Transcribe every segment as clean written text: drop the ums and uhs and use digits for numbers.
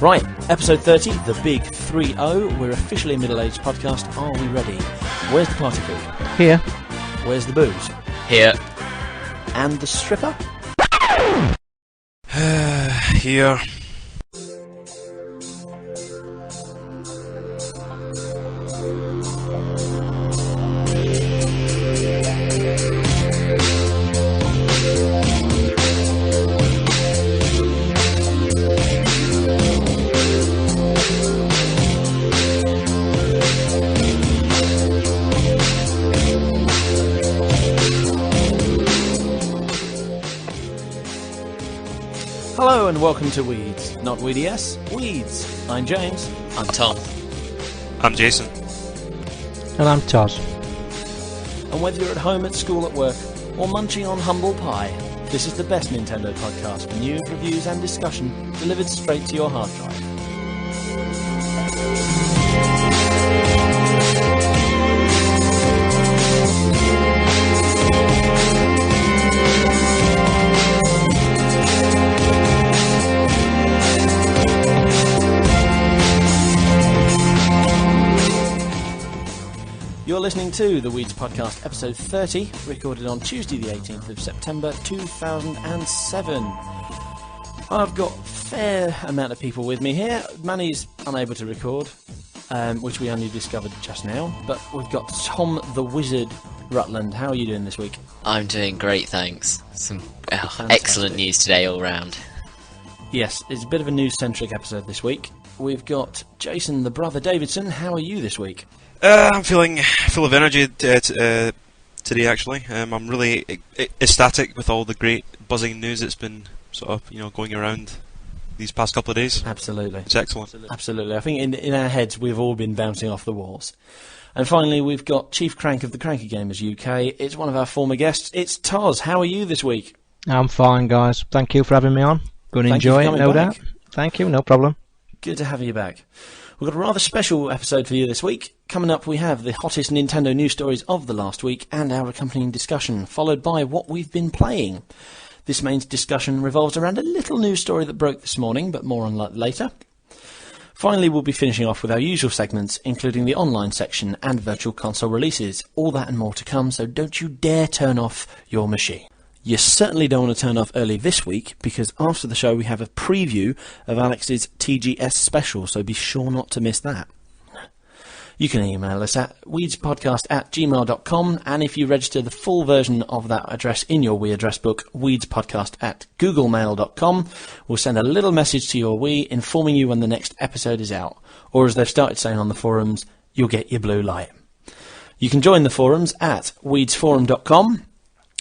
Right, episode 30, the big 3-0. We're officially a middle-aged podcast. Are we ready? Where's the party food? Here. Where's the booze? Here. And the stripper? Here. Hello and welcome to Weeds. Not Weedy-S, Weeds. I'm James. I'm Tom. I'm Jason. And I'm Toz. And whether you're at home, at school, at work, or munching on humble pie, this is the best Nintendo podcast for news, reviews and discussion delivered straight to your hard drive. You're listening to the Weeds Podcast, episode 30, recorded on Tuesday the 18th of September 2007. I've got a fair amount of people with me here. Manny's unable to record, which we only discovered just now, but we've got Tom the Wizard Rutland. How are you doing this week? I'm doing great, thanks. Some excellent news today all round. Yes, it's a bit of a news-centric episode this week. We've got Jason the Brother Davidson. How are you this week? I'm feeling full of energy today, actually. I'm really ecstatic with all the great buzzing news that's been sort of, going around these past couple of days. Absolutely. It's excellent. Absolutely. I think in our heads we've all been bouncing off the walls. And finally, we've got Chief Crank of the Cranky Gamers UK. It's one of our former guests. It's Toz. How are you this week? I'm fine, guys. Thank you for having me on. Going to enjoy it, no doubt. Thank you, no problem. Good to have you back. We've got a rather special episode for you this week. Coming up, we have the hottest Nintendo news stories of the last week and our accompanying discussion, followed by what we've been playing. This main discussion revolves around a little news story that broke this morning, but more on that later. Finally, we'll be finishing off with our usual segments, including the online section and virtual console releases. All that and more to come, so don't you dare turn off your machine. You certainly don't want to turn off early this week, because after the show we have a preview of Alex's TGS special, so be sure not to miss that. You can email us at weedspodcast@gmail.com, and if you register the full version of that address in your Wii address book, weedspodcast@googlemail.com, we'll send a little message to your Wii informing you when the next episode is out. Or as they've started saying on the forums, you'll get your blue light. You can join the forums at weedsforum.com,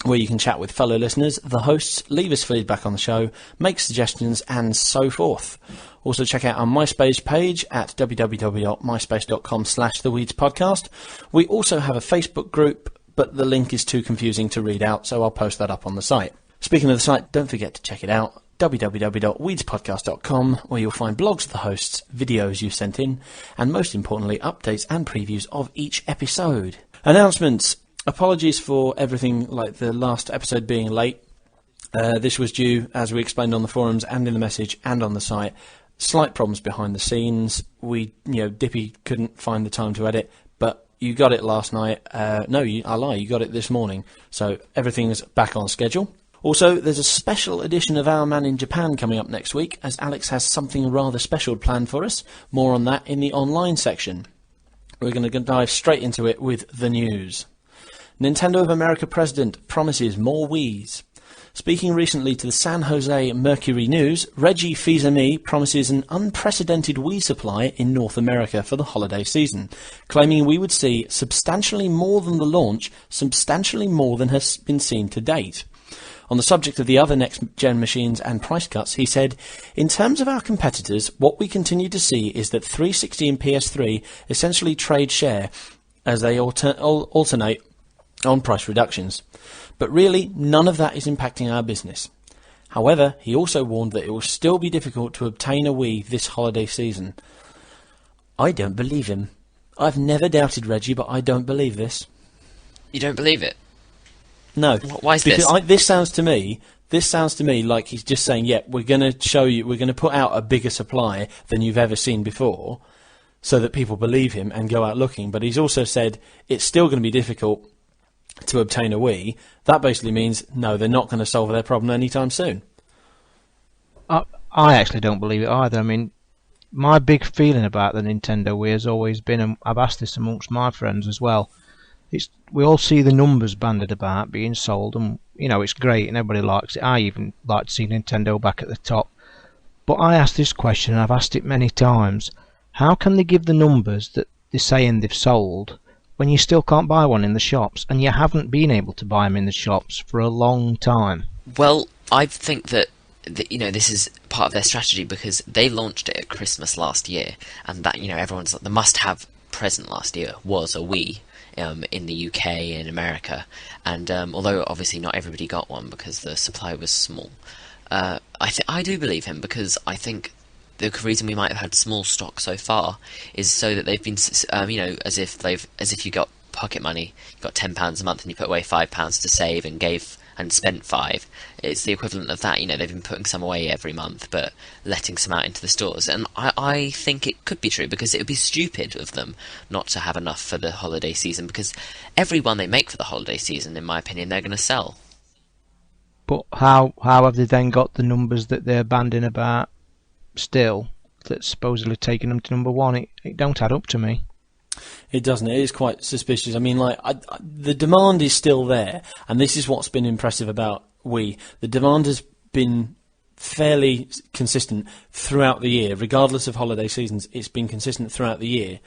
where you can chat with fellow listeners, the hosts, leave us feedback on the show, make suggestions, and so forth. Also check out our MySpace page at www.myspace.com/theweedspodcast. We also have a Facebook group, but the link is too confusing to read out, so I'll post that up on the site. Speaking of the site, don't forget to check it out, www.weedspodcast.com, where you'll find blogs of the hosts, videos you've sent in, and most importantly, updates and previews of each episode. Announcements. Apologies for everything like the last episode being late. This was due, as we explained on the forums and in the message and on the site, slight problems behind the scenes. Dippy couldn't find the time to edit, but you got it last night. I lie, you got it this morning. So everything's back on schedule. Also, there's a special edition of Our Man in Japan coming up next week, as Alex has something rather special planned for us. More on that in the online section. We're going to dive straight into it with the news. Nintendo of America president promises more Wiis. Speaking recently to the San Jose Mercury News, Reggie Fils-Aimé promises an unprecedented Wii supply in North America for the holiday season, claiming we would see substantially more than the launch, substantially more than has been seen to date. On the subject of the other next-gen machines and price cuts, he said, "In terms of our competitors, what we continue to see is that 360 and PS3 essentially trade share as they alternate on price reductions. But really, none of that is impacting our business." However, he also warned that it will still be difficult to obtain a Wii this holiday season. I don't believe him. I've never doubted Reggie, but I don't believe this. You don't believe it? No. Why is this? This sounds to me This sounds to me like he's just saying, "Yeah, we're going to show you, we're going to put out a bigger supply than you've ever seen before," so that people believe him and go out looking. But he's also said it's still going to be difficult to obtain a Wii. That basically means no, they're not going to solve their problem anytime soon. I actually don't believe it either. I mean, my big feeling about the Nintendo Wii has always been, and I've asked this amongst my friends as well, we all see the numbers bandied about being sold, and it's great and everybody likes it. I even like to see Nintendo back at the top. But I asked this question, and I've asked it many times: how can they give the numbers that they're saying they've sold when you still can't buy one in the shops, and you haven't been able to buy them in the shops for a long time? Well, I think that this is part of their strategy, because they launched it at Christmas last year, and that everyone's like, the must-have present last year was a Wii. In the UK and America, and although obviously not everybody got one because the supply was small, I do believe him, because I think the reason we might have had small stock so far is so that they've been, as if you got pocket money, you got £10 a month and you put away £5 to save and spent £5. It's the equivalent of that. They've been putting some away every month, but letting some out into the stores. And I think it could be true, because it would be stupid of them not to have enough for the holiday season, because every one they make for the holiday season, in my opinion, they're going to sell. But how have they then got the numbers that they're banding about still, that's supposedly taking them to number one? It don't add up to me. It doesn't. It is quite suspicious. I mean, the demand is still there, and this is what's been impressive about Wii. The demand has been fairly consistent throughout the year, regardless of holiday seasons. It's been consistent throughout the year.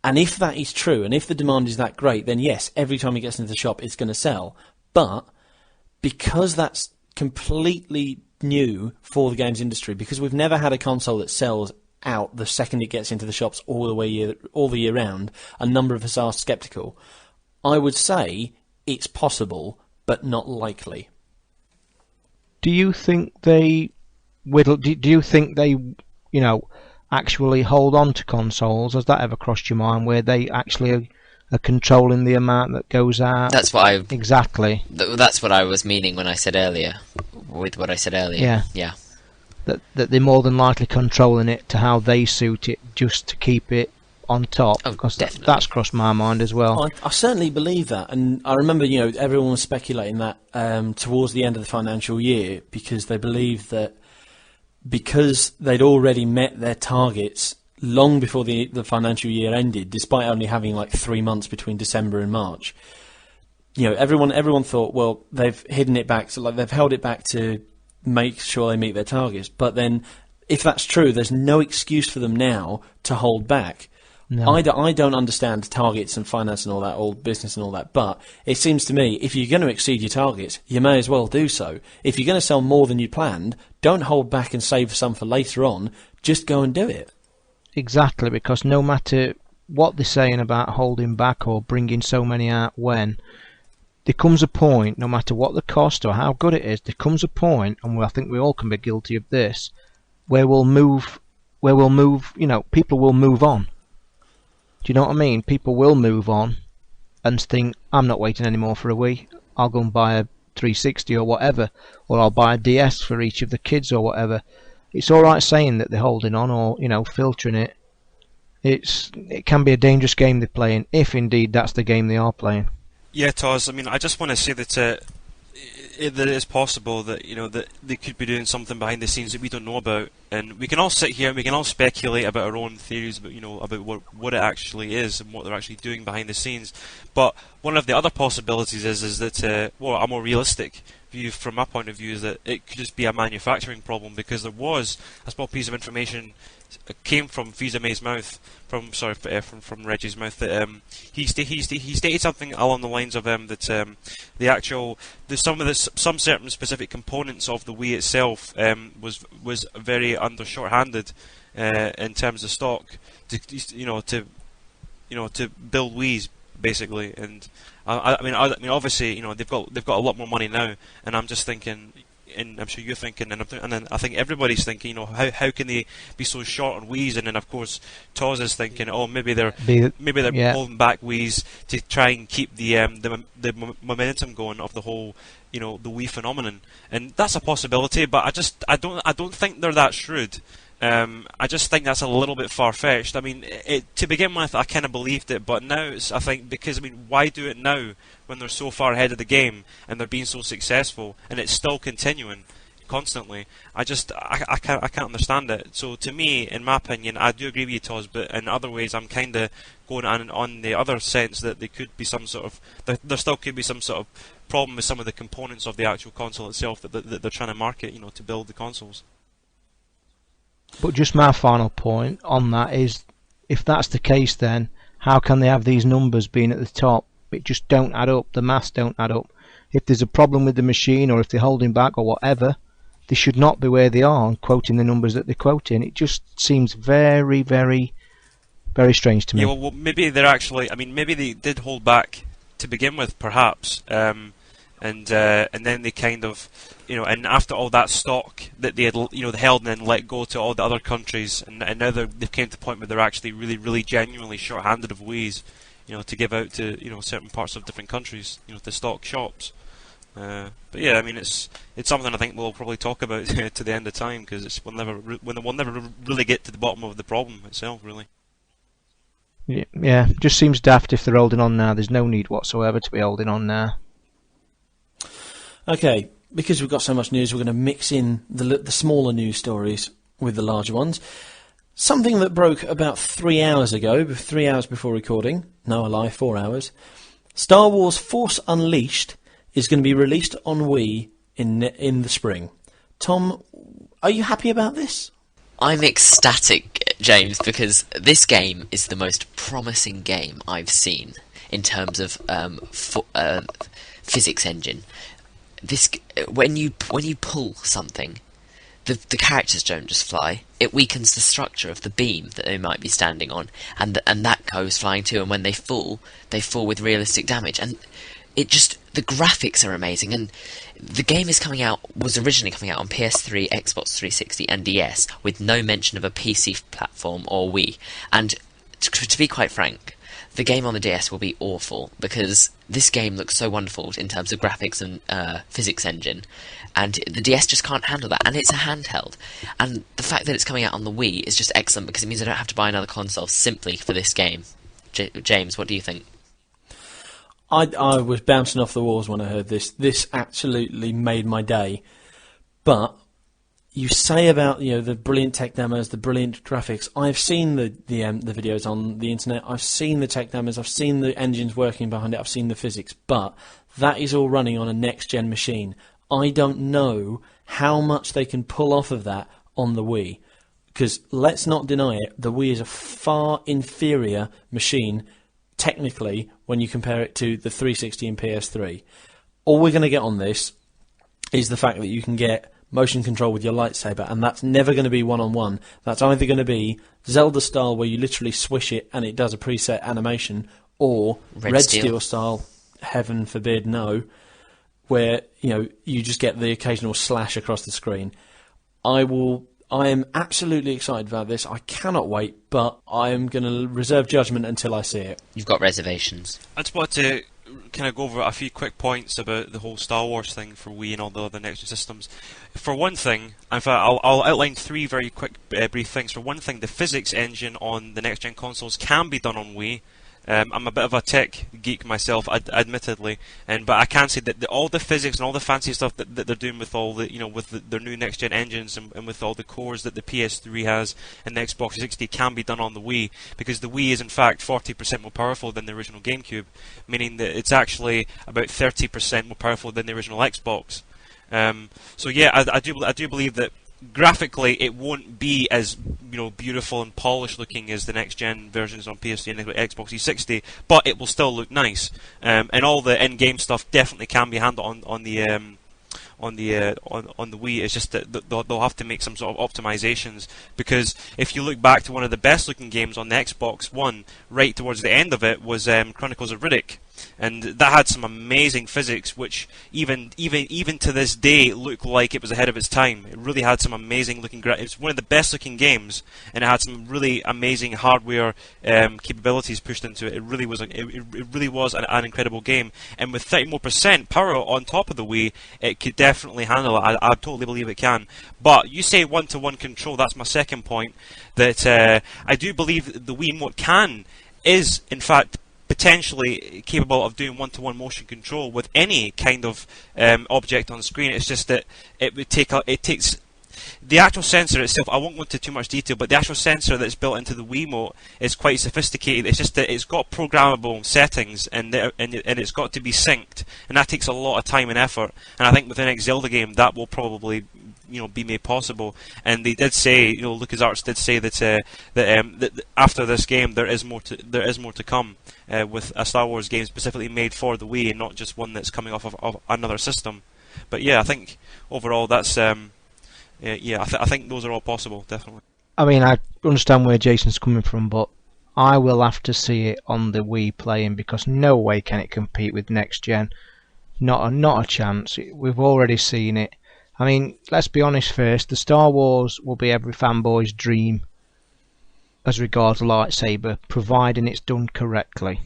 And if that is true, and if the demand is that great, then yes, every time it gets into the shop, it's going to sell. But because that's completely new for the games industry, because we've never had a console that sells out the second it gets into the shops all the year round, a number of us are sceptical. I would say it's possible, but not likely. Do you think they Do you think they, actually hold on to consoles? Has that ever crossed your mind, where they actually are controlling the amount that goes out? That's what exactly. That's what I was meaning when I said earlier. With what I said earlier. Yeah. That they're more than likely controlling it to how they suit it, just to keep it on top. Oh, because definitely. That's crossed my mind as well. I certainly believe that, and I remember everyone was speculating that towards the end of the financial year, because they believed that because they'd already met their targets long before the financial year ended, despite only having 3 months between December and March. Everyone thought, well, they've hidden it back, so they've held it back to make sure they meet their targets. But then, if that's true, there's no excuse for them now to hold back. No. I don't understand targets and finance and all that, all business and all that, but it seems to me, if you're going to exceed your targets, you may as well do so. If you're going to sell more than you planned, don't hold back and save some for later on. Just go and do it. Exactly, because no matter what they're saying about holding back or bringing so many out when, there comes a point, no matter what the cost or how good it is, there comes a point, and I think we all can be guilty of this, where we'll move, people will move on. Do you know what I mean? People will move on and think, I'm not waiting anymore for a Wii. I'll go and buy a 360 or whatever, or I'll buy a DS for each of the kids or whatever. It's all right saying that they're holding on or filtering it. It can be a dangerous game they're playing, if indeed that's the game they are playing. Yeah, Toz. I mean, I just want to say that it is possible that that they could be doing something behind the scenes that we don't know about, and we can all sit here and we can all speculate about our own theories about about what it actually is and what they're actually doing behind the scenes. But one of the other possibilities is that a more realistic view from my point of view is that it could just be a manufacturing problem, because there was a small piece of information came from Fizame's mouth, from Reggie's mouth, that he stated something along the lines of that some certain specific components of the Wii itself was very short-handed in terms of stock to build Wiis basically. And I mean obviously they've got a lot more money now, and I'm just thinking, and I'm sure you're thinking, and then I think everybody's thinking, you know, how can they be so short on Wii's? And then of course Toz is thinking, oh, maybe they're holding back Wii's to try and keep the momentum going of the whole, you know, the Wii phenomenon, and that's a possibility. But I don't think they're that shrewd. I just think that's a little bit far-fetched. I mean, to begin with, I kind of believed it, but now I think, because, I mean, why do it now when they're so far ahead of the game and they're being so successful and it's still continuing constantly? I can't understand it. So to me, in my opinion, I do agree with you, Toz, but in other ways, I'm kind of going on the other sense that there could be some sort of, there still could be some sort of problem with some of the components of the actual console itself that they're trying to market, you know, to build the consoles. But just my final point on that is, if that's the case, then how can they have these numbers being at the top? It just don't add up. The maths don't add up. If there's a problem with the machine, or if they're holding back or whatever, they should not be where they are and quoting the numbers that they're quoting. It just seems very, very, very strange to me. Yeah, well, maybe they're actually, I mean, maybe they did hold back to begin with, perhaps, and then they kind of, you know, and after all that stock that they had, you know, held and then let go to all the other countries, and now they've came to the point where they're actually really, really genuinely short-handed of Wii's, you know, to give out to, you know, certain parts of different countries, you know, to stock shops. But yeah, I mean, it's something I think we'll probably talk about to the end of time, because we'll never really get to the bottom of the problem itself, really. Yeah, just seems daft if they're holding on now. There's no need whatsoever to be holding on now. Okay, because we've got so much news, we're going to mix in the smaller news stories with the larger ones. Something that broke about 3 hours ago, 3 hours before recording, no, I lie, 4 hours. Star Wars Force Unleashed is going to be released on Wii in the spring. Tom, are you happy about this? I'm ecstatic, James, because this game is the most promising game I've seen in terms of physics engine. This, when you pull something, the characters don't just fly. It weakens the structure of the beam that they might be standing on, and that goes flying too. And when they fall with realistic damage. And it just, the graphics are amazing. And the game was originally coming out on PS3, Xbox 360, and DS, with no mention of a PC platform or Wii. And to be quite frank, the game on the DS will be awful, because this game looks so wonderful in terms of graphics and physics engine, and the DS just can't handle that, and it's a handheld. And the fact that it's coming out on the Wii is just excellent, because it means I don't have to buy another console simply for this game. James, what do you think? I was bouncing off the walls when I heard this. This absolutely made my day. But you say about, you know, the brilliant tech demos, the brilliant graphics. I've seen the videos on the internet. I've seen the tech demos. I've seen the engines working behind it. I've seen the physics. But that is all running on a next-gen machine. I don't know how much they can pull off of that on the Wii. Because let's not deny it, the Wii is a far inferior machine technically when you compare it to the 360 and PS3. All we're going to get on this is the fact that you can get motion control with your lightsaber, and that's never going to be one-on-one. That's either going to be Zelda style, where you literally swish it and it does a preset animation, or Red Steel style, heaven forbid, no, where, you know, you just get the occasional slash across the screen. I am absolutely excited about this. I cannot wait, but I am going to reserve judgment until I see it. You've got reservations. I just want to kind of go over a few quick points about the whole Star Wars thing for Wii and all the other next-gen systems. For one thing, in fact, I'll outline three very quick, brief things. For one thing, the physics engine on the next-gen consoles can be done on Wii. I'm a bit of a tech geek myself, admittedly, but I can say that all the physics and all the fancy stuff that they're doing with all the, you know, with their new next gen engines and with all the cores that the PS3 has and the Xbox 360 can be done on the Wii, because the Wii is in fact 40% more powerful than the original GameCube, meaning that it's actually about 30% more powerful than the original Xbox. So yeah, I do believe that graphically it won't be as, you know, beautiful and polished looking as the next gen versions on PS3 and Xbox 360, but it will still look nice. And all the in-game stuff definitely can be handled on the Wii. It's just that they'll have to make some sort of optimizations, because if you look back to one of the best looking games on the Xbox One, right towards the end of it was Chronicles of Riddick. and that had some amazing physics, which even to this day look like it was ahead of its time. It really had some amazing looking. It's one of the best looking games, and it had some really amazing hardware capabilities pushed into it. It really was an incredible game, and with 30% more power on top of the Wii, it could definitely handle it. I totally believe it can. But you say one-to-one control. That's my second point. That I do believe the Wii Remote is in fact potentially capable of doing one-to-one motion control with any kind of object on screen. It's just that it takes the actual sensor itself. I won't go into too much detail, but the actual sensor that's built into the Wiimote is quite sophisticated. It's just that it's got programmable settings, and it's got to be synced, and that takes a lot of time and effort. And I think with the next Zelda game, that will probably be made possible. And they did say, LucasArts did say that after this game there is more to come with a Star Wars game specifically made for the Wii, and not just one that's coming off of another system. But yeah, I think overall that's I think those are all possible, definitely. I mean, I understand where Jason's coming from, but I will have to see it on the Wii playing, because no way can it compete with next gen. Not a chance. We've already seen it. I mean, let's be honest first, the Star Wars will be every fanboy's dream as regards lightsaber, providing it's done correctly.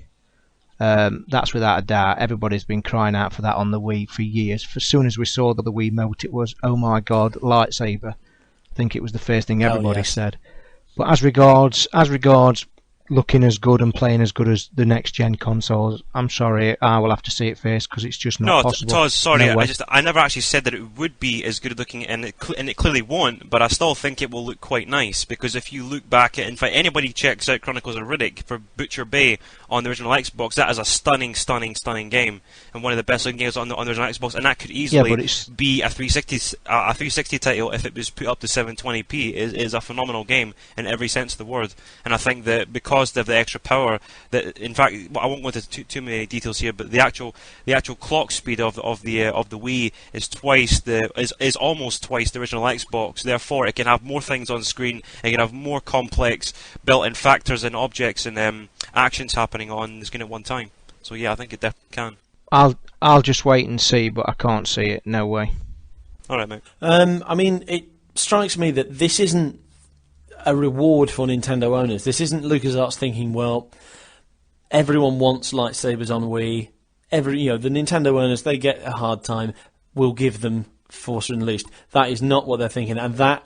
That's without a doubt. Everybody's been crying out for that on the Wii for years. As soon as we saw the Wiimote, it was, oh my god, lightsaber. I think it was the first thing everybody said. But as regards looking as good and playing as good as the next gen consoles, I'm sorry, I will have to see it first, because it's just not possible. No, Toz, sorry, I never actually said that it would be as good looking, and it clearly won't, but I still think it will look quite nice, because if you look back at, in fact, anybody checks out Chronicles of Riddick for Butcher Bay on the original Xbox, that is a stunning game, and one of the best looking games on the original Xbox, and that could easily be a 360 title if it was put up to 720p. Is a phenomenal game in every sense of the word, and I think that because of the extra power, that in fact, I won't go into too many details here, but the actual clock speed of the Wii is almost twice the original Xbox. Therefore, it can have more things on screen. It can have more complex built-in factors and objects and actions happening on the screen at one time. So yeah, I think it definitely can. I'll just wait and see, but I can't see it. No way. All right, mate. I mean, it strikes me that this isn't a reward for Nintendo owners. This isn't LucasArts thinking, well, everyone wants lightsabers on Wii. The Nintendo owners, they get a hard time. We'll give them Force Unleashed. That is not what they're thinking, and that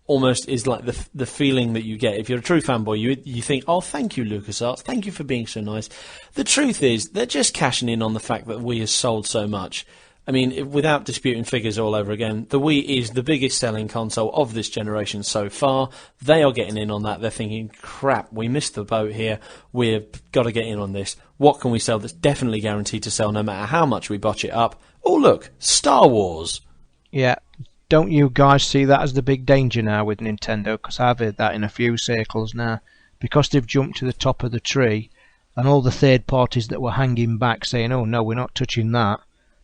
almost is like the feeling that you get. If you're a true fanboy, you think, oh, thank you, LucasArts. Thank you for being so nice. The truth is, they're just cashing in on the fact that Wii has sold so much. I mean, without disputing figures all over again, the Wii is the biggest selling console of this generation so far. They are getting in on that. They're thinking, crap, we missed the boat here. We've got to get in on this. What can we sell that's definitely guaranteed to sell no matter how much we botch it up? Oh, look, Star Wars. Yeah, don't you guys see that as the big danger now with Nintendo? Because I've heard that in a few circles now. Because they've jumped to the top of the tree, and all the third parties that were hanging back saying, oh, no, we're not touching that.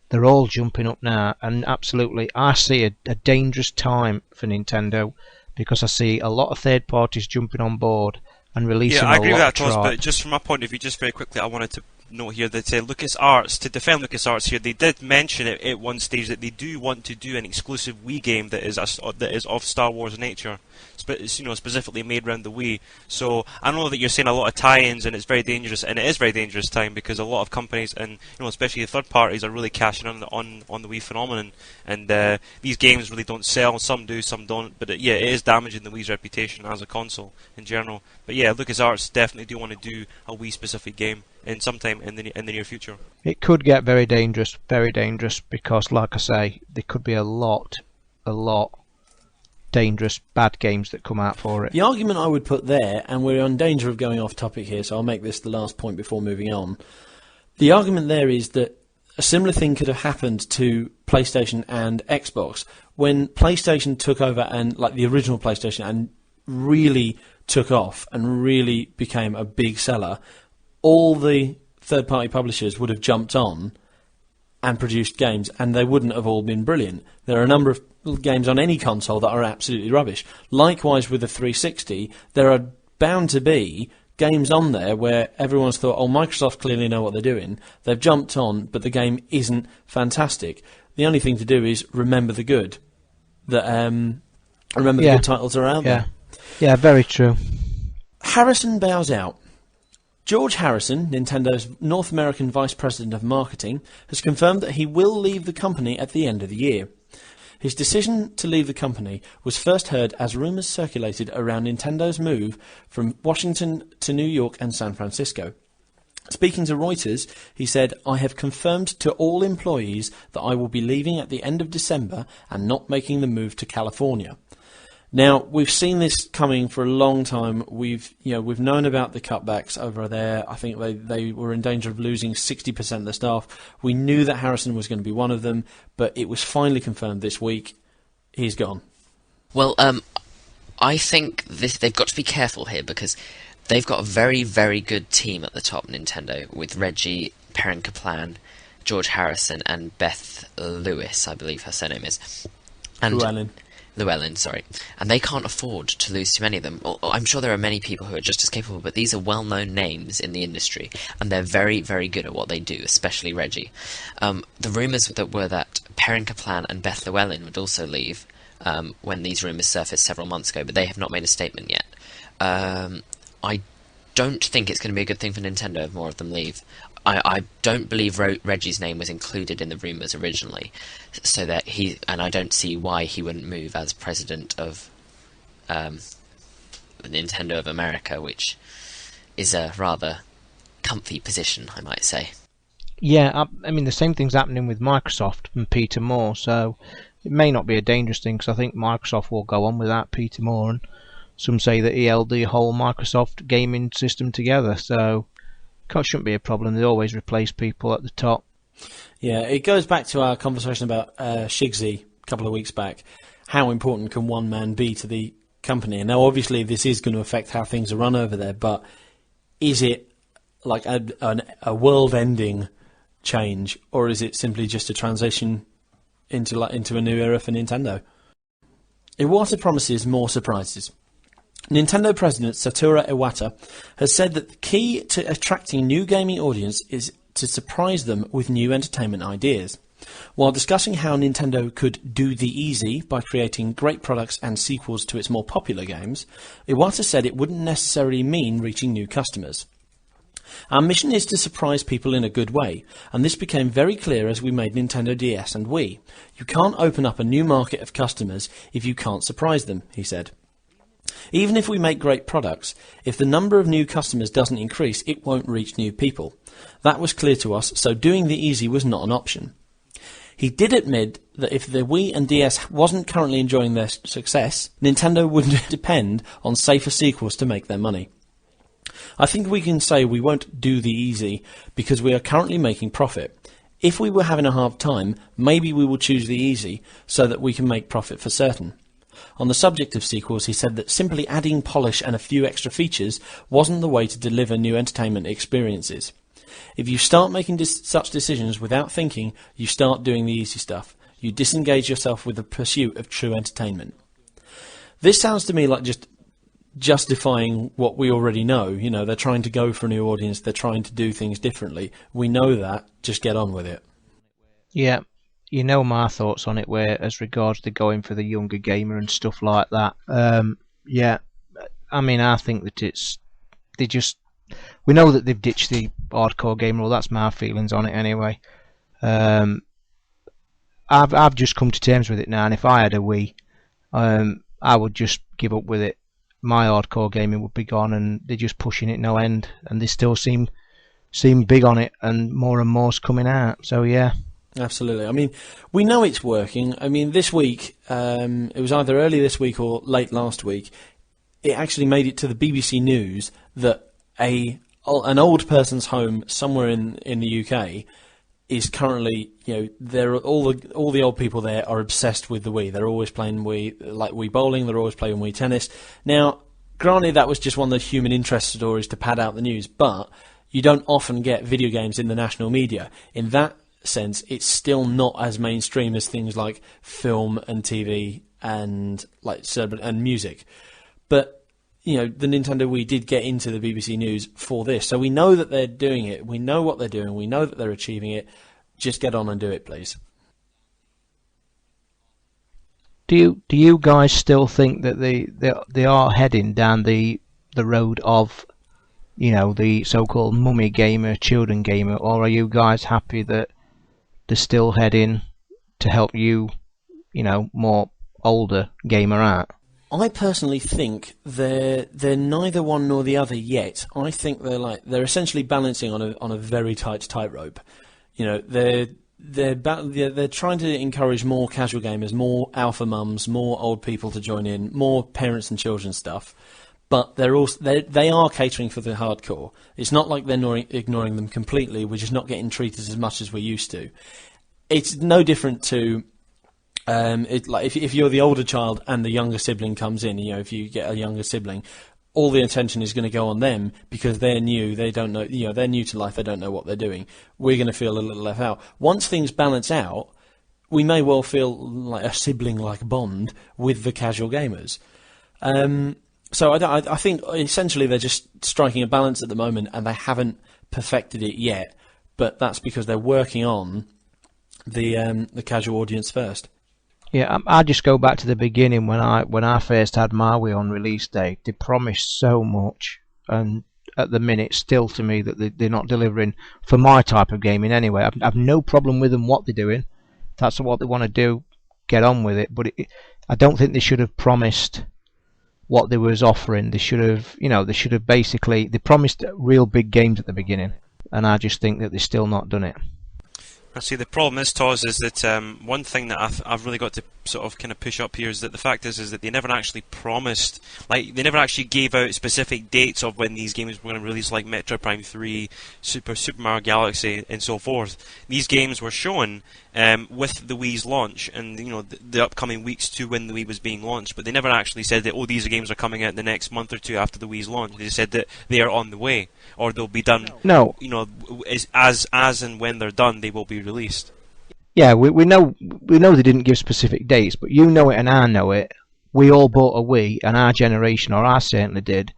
They're all jumping up now, and absolutely, I see a dangerous time for Nintendo, because I see a lot of third parties jumping on board and releasing a lot of Yeah, I agree with that, Toz, but just from my point of view, just very quickly, I wanted to note here that LucasArts, to defend LucasArts here, they did mention it at one stage that they do want to do an exclusive Wii game that is of Star Wars nature, specifically made around the Wii. So I know that you're saying a lot of tie-ins, and it's very dangerous, and it is very dangerous time, because a lot of companies, and especially the third parties, are really cashing on the Wii phenomenon, and these games really don't sell. Some do, some don't, but it is damaging the Wii's reputation as a console in general. But yeah, LucasArts definitely do want to do a Wii specific game in sometime in the near future. It could get very dangerous, because like I say, there could be a lot dangerous bad games that come out for it. The argument I would put there, and we're in danger of going off topic here, so I'll make this the last point before moving on. The argument there is that a similar thing could have happened to PlayStation and Xbox when PlayStation took over, and like the original PlayStation, and really took off and really became a big seller. All the third-party publishers would have jumped on and produced games, and they wouldn't have all been brilliant. There are a number of games on any console that are absolutely rubbish. Likewise with the 360, there are bound to be games on there where everyone's thought, oh, Microsoft clearly know what they're doing. They've jumped on, but the game isn't fantastic. The only thing to do is remember the good. The good titles are out there. Yeah, very true. Harrison bows out. George Harrison, Nintendo's North American Vice President of Marketing, has confirmed that he will leave the company at the end of the year. His decision to leave the company was first heard as rumours circulated around Nintendo's move from Washington to New York and San Francisco. Speaking to Reuters, he said, "I have confirmed to all employees that I will be leaving at the end of December and not making the move to California." Now, we've seen this coming for a long time. We've known about the cutbacks over there. I think they were in danger of losing 60% of the staff. We knew that Harrison was going to be one of them, but it was finally confirmed this week. He's gone. Well, I think they've got to be careful here because they've got a very, very good team at the top, Nintendo, with Reggie, Perrin Kaplan, George Harrison, and Beth Lewis, I believe her surname is. And Llewellyn, sorry. And they can't afford to lose too many of them. I'm sure there are many people who are just as capable, but these are well-known names in the industry, and they're very, very good at what they do, especially Reggie. The rumours were that Perrin Kaplan and Beth Llewellyn would also leave when these rumours surfaced several months ago, but they have not made a statement yet. I don't think it's going to be a good thing for Nintendo if more of them leave. I don't believe Reggie's name was included in the rumours originally, so that and I don't see why he wouldn't move as president of Nintendo of America, which is a rather comfy position, I might say. Yeah, I mean, the same thing's happening with Microsoft and Peter Moore, so it may not be a dangerous thing, because I think Microsoft will go on without Peter Moore, and some say that he held the whole Microsoft gaming system together, so it shouldn't be a problem. They always replace people at the top. Yeah, it goes back to our conversation about Shigsy a couple of weeks back. How important can one man be to the company? And now, obviously, this is going to affect how things are run over there, but is it like a world-ending change, or is it simply just a transition into a new era for Nintendo? Iwata promises more surprises. Nintendo President Satoru Iwata has said that the key to attracting new gaming audience is to surprise them with new entertainment ideas. While discussing how Nintendo could do the easy by creating great products and sequels to its more popular games, Iwata said it wouldn't necessarily mean reaching new customers. "Our mission is to surprise people in a good way, and this became very clear as we made Nintendo DS and Wii. You can't open up a new market of customers if you can't surprise them," he said. "Even if we make great products, if the number of new customers doesn't increase, it won't reach new people. That was clear to us, so doing the easy was not an option." He did admit that if the Wii and DS wasn't currently enjoying their success, Nintendo would depend on safer sequels to make their money. "I think we can say we won't do the easy because we are currently making profit. If we were having a hard time, maybe we will choose the easy so that we can make profit for certain." On the subject of sequels, he said that simply adding polish and a few extra features wasn't the way to deliver new entertainment experiences. "If you start making such decisions without thinking, you start doing the easy stuff. You disengage yourself with the pursuit of true entertainment." This sounds to me like just justifying what we already know. You know, they're trying to go for a new audience, they're trying to do things differently. We know that, just get on with it. Yeah. You know my thoughts on it, where as regards to going for the younger gamer and stuff like that. Yeah, I mean, I think that we know that they've ditched the hardcore gamer. Well, that's my feelings on it anyway. I've just come to terms with it now, and if I had a Wii, I would just give up with it. My hardcore gaming would be gone, and they're just pushing it no end, and they still seem big on it, and more's coming out. So yeah. Absolutely. I mean, we know it's working. I mean, this week, it was either early this week or late last week, it actually made it to the BBC News that an old person's home somewhere in the UK is currently, all the old people there are obsessed with the Wii. They're always playing Wii bowling. They're always playing Wii tennis. Now, granted, that was just one of those human interest stories to pad out the news, but you don't often get video games in the national media. In that sense, it's still not as mainstream as things like film and TV and music. But the Nintendo Wii did get into the BBC News for this, so we know that they're doing it. We know what they're doing. We know that they're achieving it. Just get on and do it, please. Do you guys still think that they are heading down the road of, the so-called mummy gamer, children gamer, or are you guys happy that they're still heading to help you, more older gamer out? I personally think they're neither one nor the other yet. I think they're essentially balancing on a very tight tightrope. They're trying to encourage more casual gamers, more alpha mums, more old people to join in, more parents and children stuff. But they are catering for the hardcore. It's not like they're ignoring them completely. We're just not getting treated as much as we used to. It's no different to if you're the older child and the younger sibling comes in. If you get a younger sibling, all the attention is going to go on them because they're new. They don't know. They're new to life. They don't know what they're doing. We're going to feel a little left out. Once things balance out, we may well feel like a sibling-like bond with the casual gamers. So I think essentially they're just striking a balance at the moment, and they haven't perfected it yet. But that's because they're working on the casual audience first. Yeah, I just go back to the beginning when I first had my Wii on release day. They promised so much, and at the minute, still to me that they're not delivering for my type of gaming. Anyway, I've no problem with them what they're doing. If that's what they want to do, get on with it. But I don't think they should have promised what they was offering. They should have, basically they promised real big games at the beginning, and I just think that they've still not done it. I see. The problem is, Toz, is that one thing that I've really got to sort of kind of push up here is that the fact is that they never actually promised, they never actually gave out specific dates of when these games were going to release, like Metroid Prime 3, Super Mario Galaxy, and so forth. These games were shown with the Wii's launch, and the upcoming weeks to when the Wii was being launched, but they never actually said that these games are coming out the next month or two after the Wii's launch. They said that they are on the way, or they'll be done. No, as and when they're done, they will be released. Yeah, we know they didn't give specific dates, but you know it and I know it. We all bought a Wii, and our generation, or I certainly did,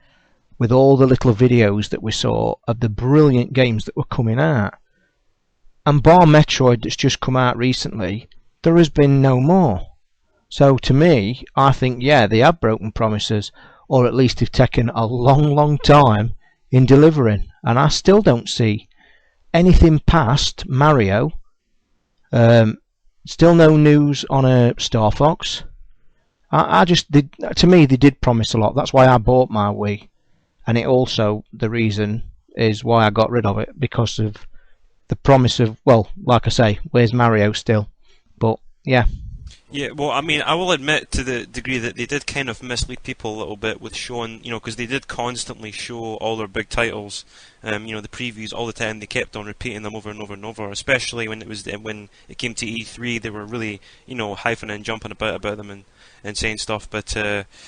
with all the little videos that we saw of the brilliant games that were coming out. And bar Metroid that's just come out recently, there has been no more. So to me, I think, yeah, they have broken promises, or at least they've taken a long, long time in delivering. And I still don't see anything past Mario. Still no news on a Star Fox. To me, they did promise a lot. That's why I bought my Wii, and it also the reason is why I got rid of it, because of the promise of, well, like I say, where's Mario still? But yeah. Yeah, well, I mean, I will admit to the degree that they did kind of mislead people a little bit with showing, because they did constantly show all their big titles, the previews all the time. They kept on repeating them over and over and over, especially when it came to E3. They were really, hyphing and jumping about them and saying stuff. But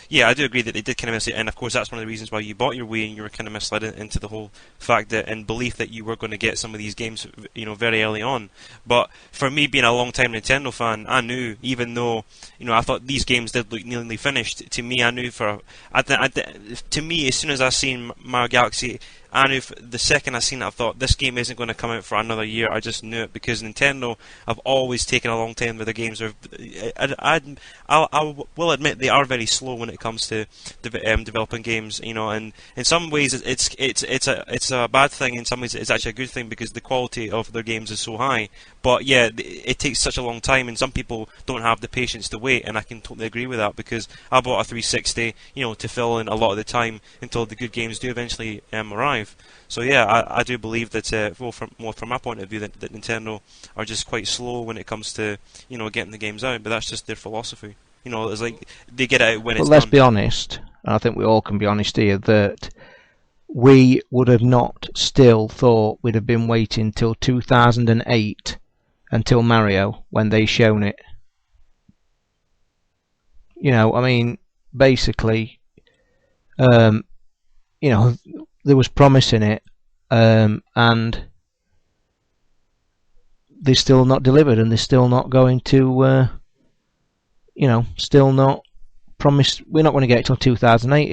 yeah, I do agree that they did kind of mislead, and of course that's one of the reasons why you bought your Wii, and you were kind of misled into the whole fact that and belief that you were going to get some of these games, very early on. But for me, being a long-time Nintendo fan, I knew, even though I thought these games did look nearly finished. To me, I knew to me, as soon as I seen Mario Galaxy, I knew the second I seen it, I thought this game isn't going to come out for another year. I just knew it, because Nintendo have always taken a long time with their games. I will admit they are very slow when it comes to developing games. And in some ways it's a bad thing. In some ways it's actually a good thing, because the quality of their games is so high. But yeah, it takes such a long time, and some people don't have the patience to wait, and I can totally agree with that, because I bought a 360, to fill in a lot of the time until the good games do eventually arrive. So yeah, I do believe that, from my point of view, that Nintendo are just quite slow when it comes to getting the games out. But that's just their philosophy. It's like they get it out when it's done. But let's be honest, and I think we all can be honest here, that we would have not still thought we'd have been waiting till 2008 until Mario when they shown it. I mean, basically, there was promise in it, and they're still not delivered, and they're still not going to, still not promised we're not going to get it till 2008.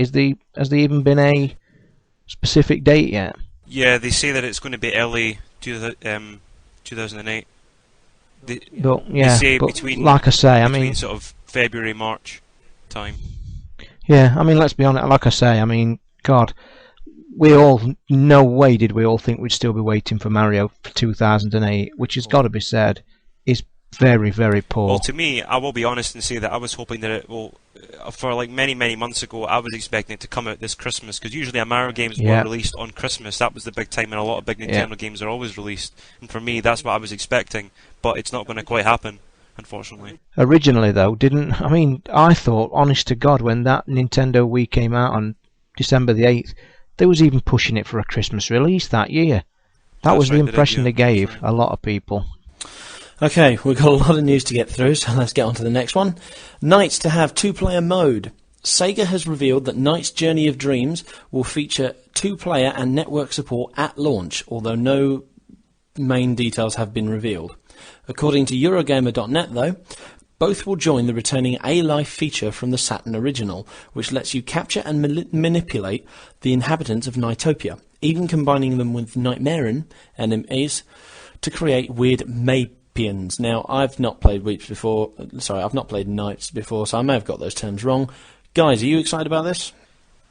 Has there even been a specific date yet? Yeah, they say that it's going to be early 2008. They say but between, like I say, I between mean, sort of February, March time. yeah, I mean, let's be honest. Like I say, I mean, God, we all, no way did we all think we'd still be waiting for Mario for 2008, which has got to be said is very, very poor. Well, to me, I will be honest and say that I was hoping that it will, for like many, many months ago, I was expecting it to come out this Christmas, because usually Mario games were released on Christmas. That was the big time, and a lot of big Nintendo games are always released. And for me, that's what I was expecting, but it's not going to quite happen, unfortunately. Originally, though, I thought, honest to God, when that Nintendo Wii came out on December the 8th, they was even pushing it for a Christmas release that year. That was the impression they gave a lot of people. Okay, we've got a lot of news to get through, so let's get on to the next one. Knights to have two-player mode. Sega has revealed that Knight's Journey of Dreams will feature two-player and network support at launch, although no main details have been revealed. According to Eurogamer.net, though, both will join the returning A-Life feature from the Saturn original, which lets you capture and manipulate the inhabitants of Nightopia, even combining them with Nightmarean enemies to create weird Mapians. Now, I've not played I've not played Knights before, so I may have got those terms wrong. Guys, are you excited about this?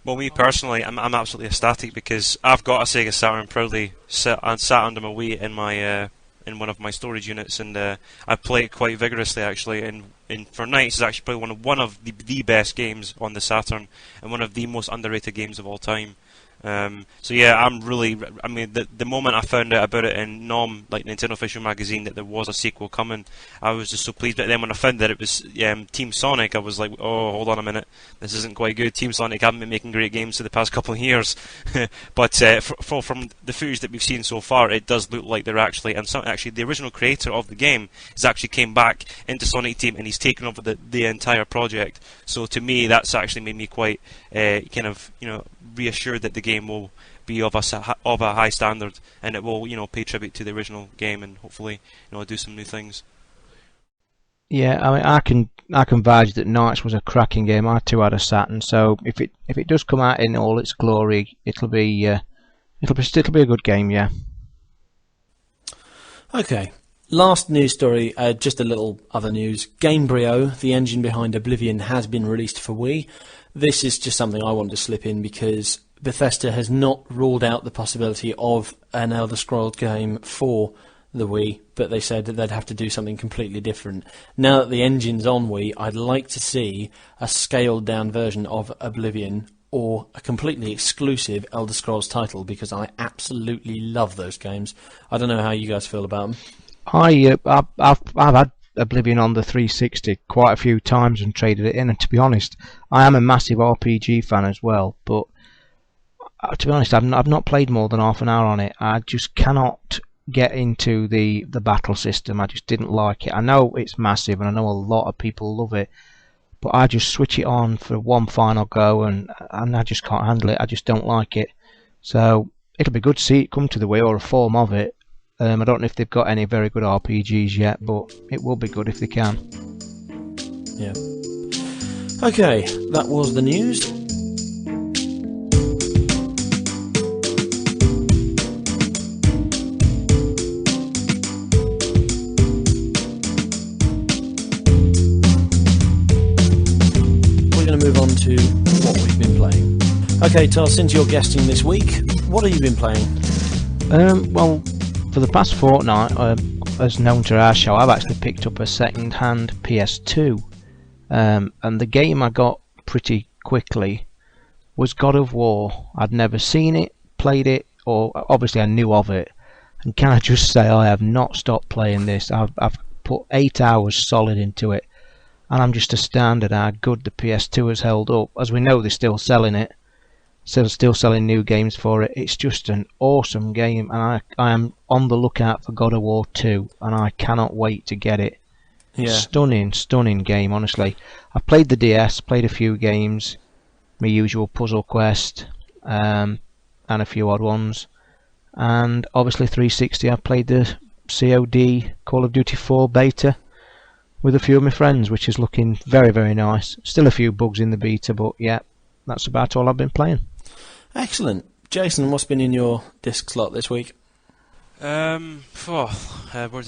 Well, me personally, I'm absolutely ecstatic, because I've got a Sega Saturn proudly sat under my Wii in one of my storage units, and I play it quite vigorously actually. And for Knights, is actually probably one of the best games on the Saturn, and one of the most underrated games of all time. So yeah, I mean, the moment I found out about it in NOM, like Nintendo Official Magazine, that there was a sequel coming, I was just so pleased. But then when I found that it was Team Sonic, I was like, oh, hold on a minute, this isn't quite good. Team Sonic haven't been making great games for the past couple of years. But from the footage that we've seen so far, it does look like they're actually, actually the original creator of the game has actually came back into Sonic Team, and he's taken over the entire project. So to me, that's actually made me quite kind of, reassured that the game will be of a high standard, and it will, pay tribute to the original game, and hopefully, do some new things. Yeah, I mean, I can vouch that Knights was a cracking game. I too had a Saturn, so if it does come out in all its glory, it'll be a good game, yeah. Okay. Last news story, just a little other news. Gamebryo, the engine behind Oblivion, has been released for Wii. This is just something I wanted to slip in because Bethesda has not ruled out the possibility of an Elder Scrolls game for the Wii, but they said that they'd have to do something completely different. Now that the engine's on Wii, I'd like to see a scaled-down version of Oblivion or a completely exclusive Elder Scrolls title, because I absolutely love those games. I don't know how you guys feel about them. I've had Oblivion on the 360 quite a few times and traded it in, and to be honest, I am a massive RPG fan as well, but to be honest, I've not played more than half an hour on it. I just cannot get into the battle system. I just didn't like it. I know it's massive, and I know a lot of people love it, but I just switch it on for one final go, and I just can't handle it. I just don't like it. So it'll be good to see it come to the Wii, or a form of it. I don't know if they've got any very good RPGs yet, but it will be good if they can. Yeah. Okay, that was the news. We're going to move on to what we've been playing. Okay, Tar, since you're guesting this week, what have you been playing? Well, for the past fortnight, as known to our show, I've actually picked up a second-hand PS2, and the game I got pretty quickly was God of War. I'd never seen it, played it, or obviously I knew of it, and can I just say I have not stopped playing this. I've put 8 hours solid into it, and I'm just astounded how good the PS2 has held up. As we know, they're still selling it. Still selling new games for it. It's just an awesome game, and I am on the lookout for God of War 2, and I cannot wait to get it. Yeah. Stunning game, honestly. I've played the DS, played a few games, my usual Puzzle Quest, and a few odd ones, and obviously 360 I've played the COD Call of Duty 4 beta, with a few of my friends, which is looking very, very nice. Still a few bugs in the beta, but yeah, that's about all I've been playing. Excellent. Jason, what's been in your disc slot this week? Where to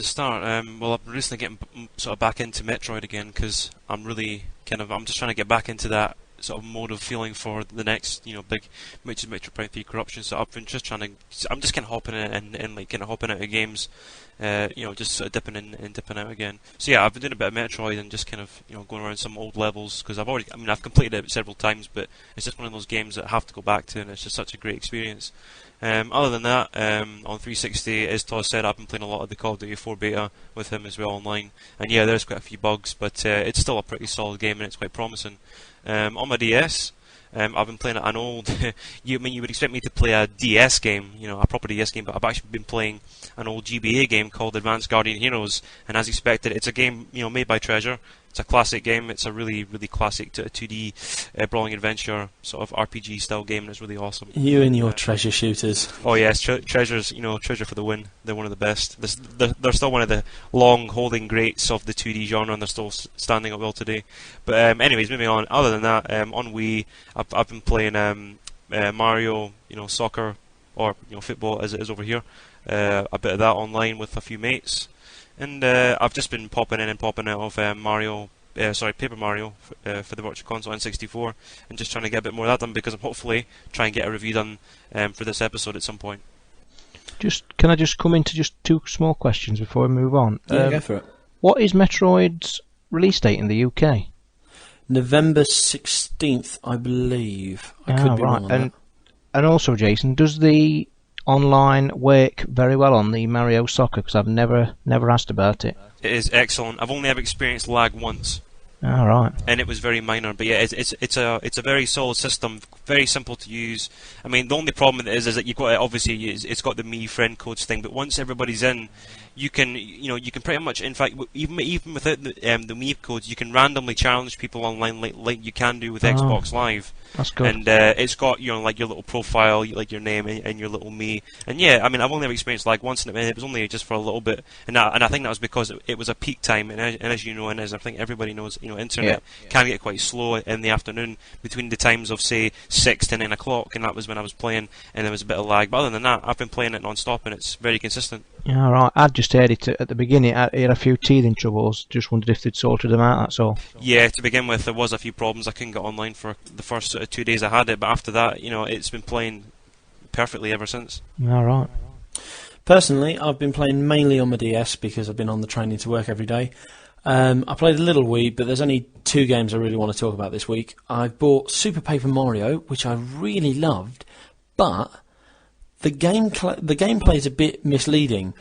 start? Well, I've been recently getting sort of back into Metroid again because I'm just trying to get back into that sort of mode of feeling for the next, big Metroid Prime 3 Corruption. So I've been just I'm just kind of hopping in and like kind of hopping out of games, just sort of dipping in and dipping out again. So yeah, I've been doing a bit of Metroid and just kind of going around some old levels because I've completed it several times, but it's just one of those games that I have to go back to, and it's just such a great experience. Other than that, on 360, as Toz said, I've been playing a lot of the Call of Duty 4 beta with him as well online. And yeah, there's quite a few bugs, but it's still a pretty solid game and it's quite promising. On my DS, I've been playing an old... you would expect me to play a DS game, a proper DS game, but I've actually been playing an old GBA game called Advanced Guardian Heroes, and as expected, it's a game made by Treasure. It's a classic game. It's a really, really classic 2D brawling adventure sort of RPG style game, and it's really awesome. You and your treasure shooters. Oh yes, Treasure's Treasure for the win. They're one of the best. They're still one of the long holding greats of the 2D genre, and they're still standing up well today. But anyways, moving on. Other than that, on Wii, I've been playing Mario, soccer or football as it is over here. A bit of that online with a few mates. And I've just been popping in and popping out of Paper Mario for the Virtual Console N64, and just trying to get a bit more of that done because I'm hopefully trying to get a review done for this episode at some point. Can I just come into just two small questions before we move on? Yeah, go for it. What is Metroid's release date in the UK? November 16th, I believe. I could be wrong on that. And also, Jason, does the online work very well on the Mario Soccer? Because I've never asked about it. It is excellent. I've only ever experienced lag once. All right. And it was very minor, but yeah, it's a very solid system, very simple to use. I mean, the only problem with it is that you've got it's got the Me friend codes thing, but once everybody's in, you can pretty much, in fact, even without the Me codes, you can randomly challenge people online like you can do with Xbox Live. That's good. And it's got like your little profile, like your name and your little Me. And yeah, I mean, I've only ever experienced like once, and it was only just for a little bit. And I think that was because it was a peak time, and as you know, and as I think everybody knows, internet can get quite slow in the afternoon between the times of say 6 to 9 o'clock, and that was when I was playing, and there was a bit of lag. But other than that, I've been playing it non-stop, and it's very consistent. Yeah, all right. I just heard it at the beginning. I had a few teething troubles. Just wondered if they'd sorted them out. That's all. Yeah, to begin with, there was a few problems. I couldn't get online for the first 2 days I had it, but after that, it's been playing perfectly ever since. All right. Personally, I've been playing mainly on my DS because I've been on the training to work every day. I played a little Wii, but there's only 2 games I really want to talk about this week. I've bought Super Paper Mario, which I really loved, but the gameplay is a bit misleading.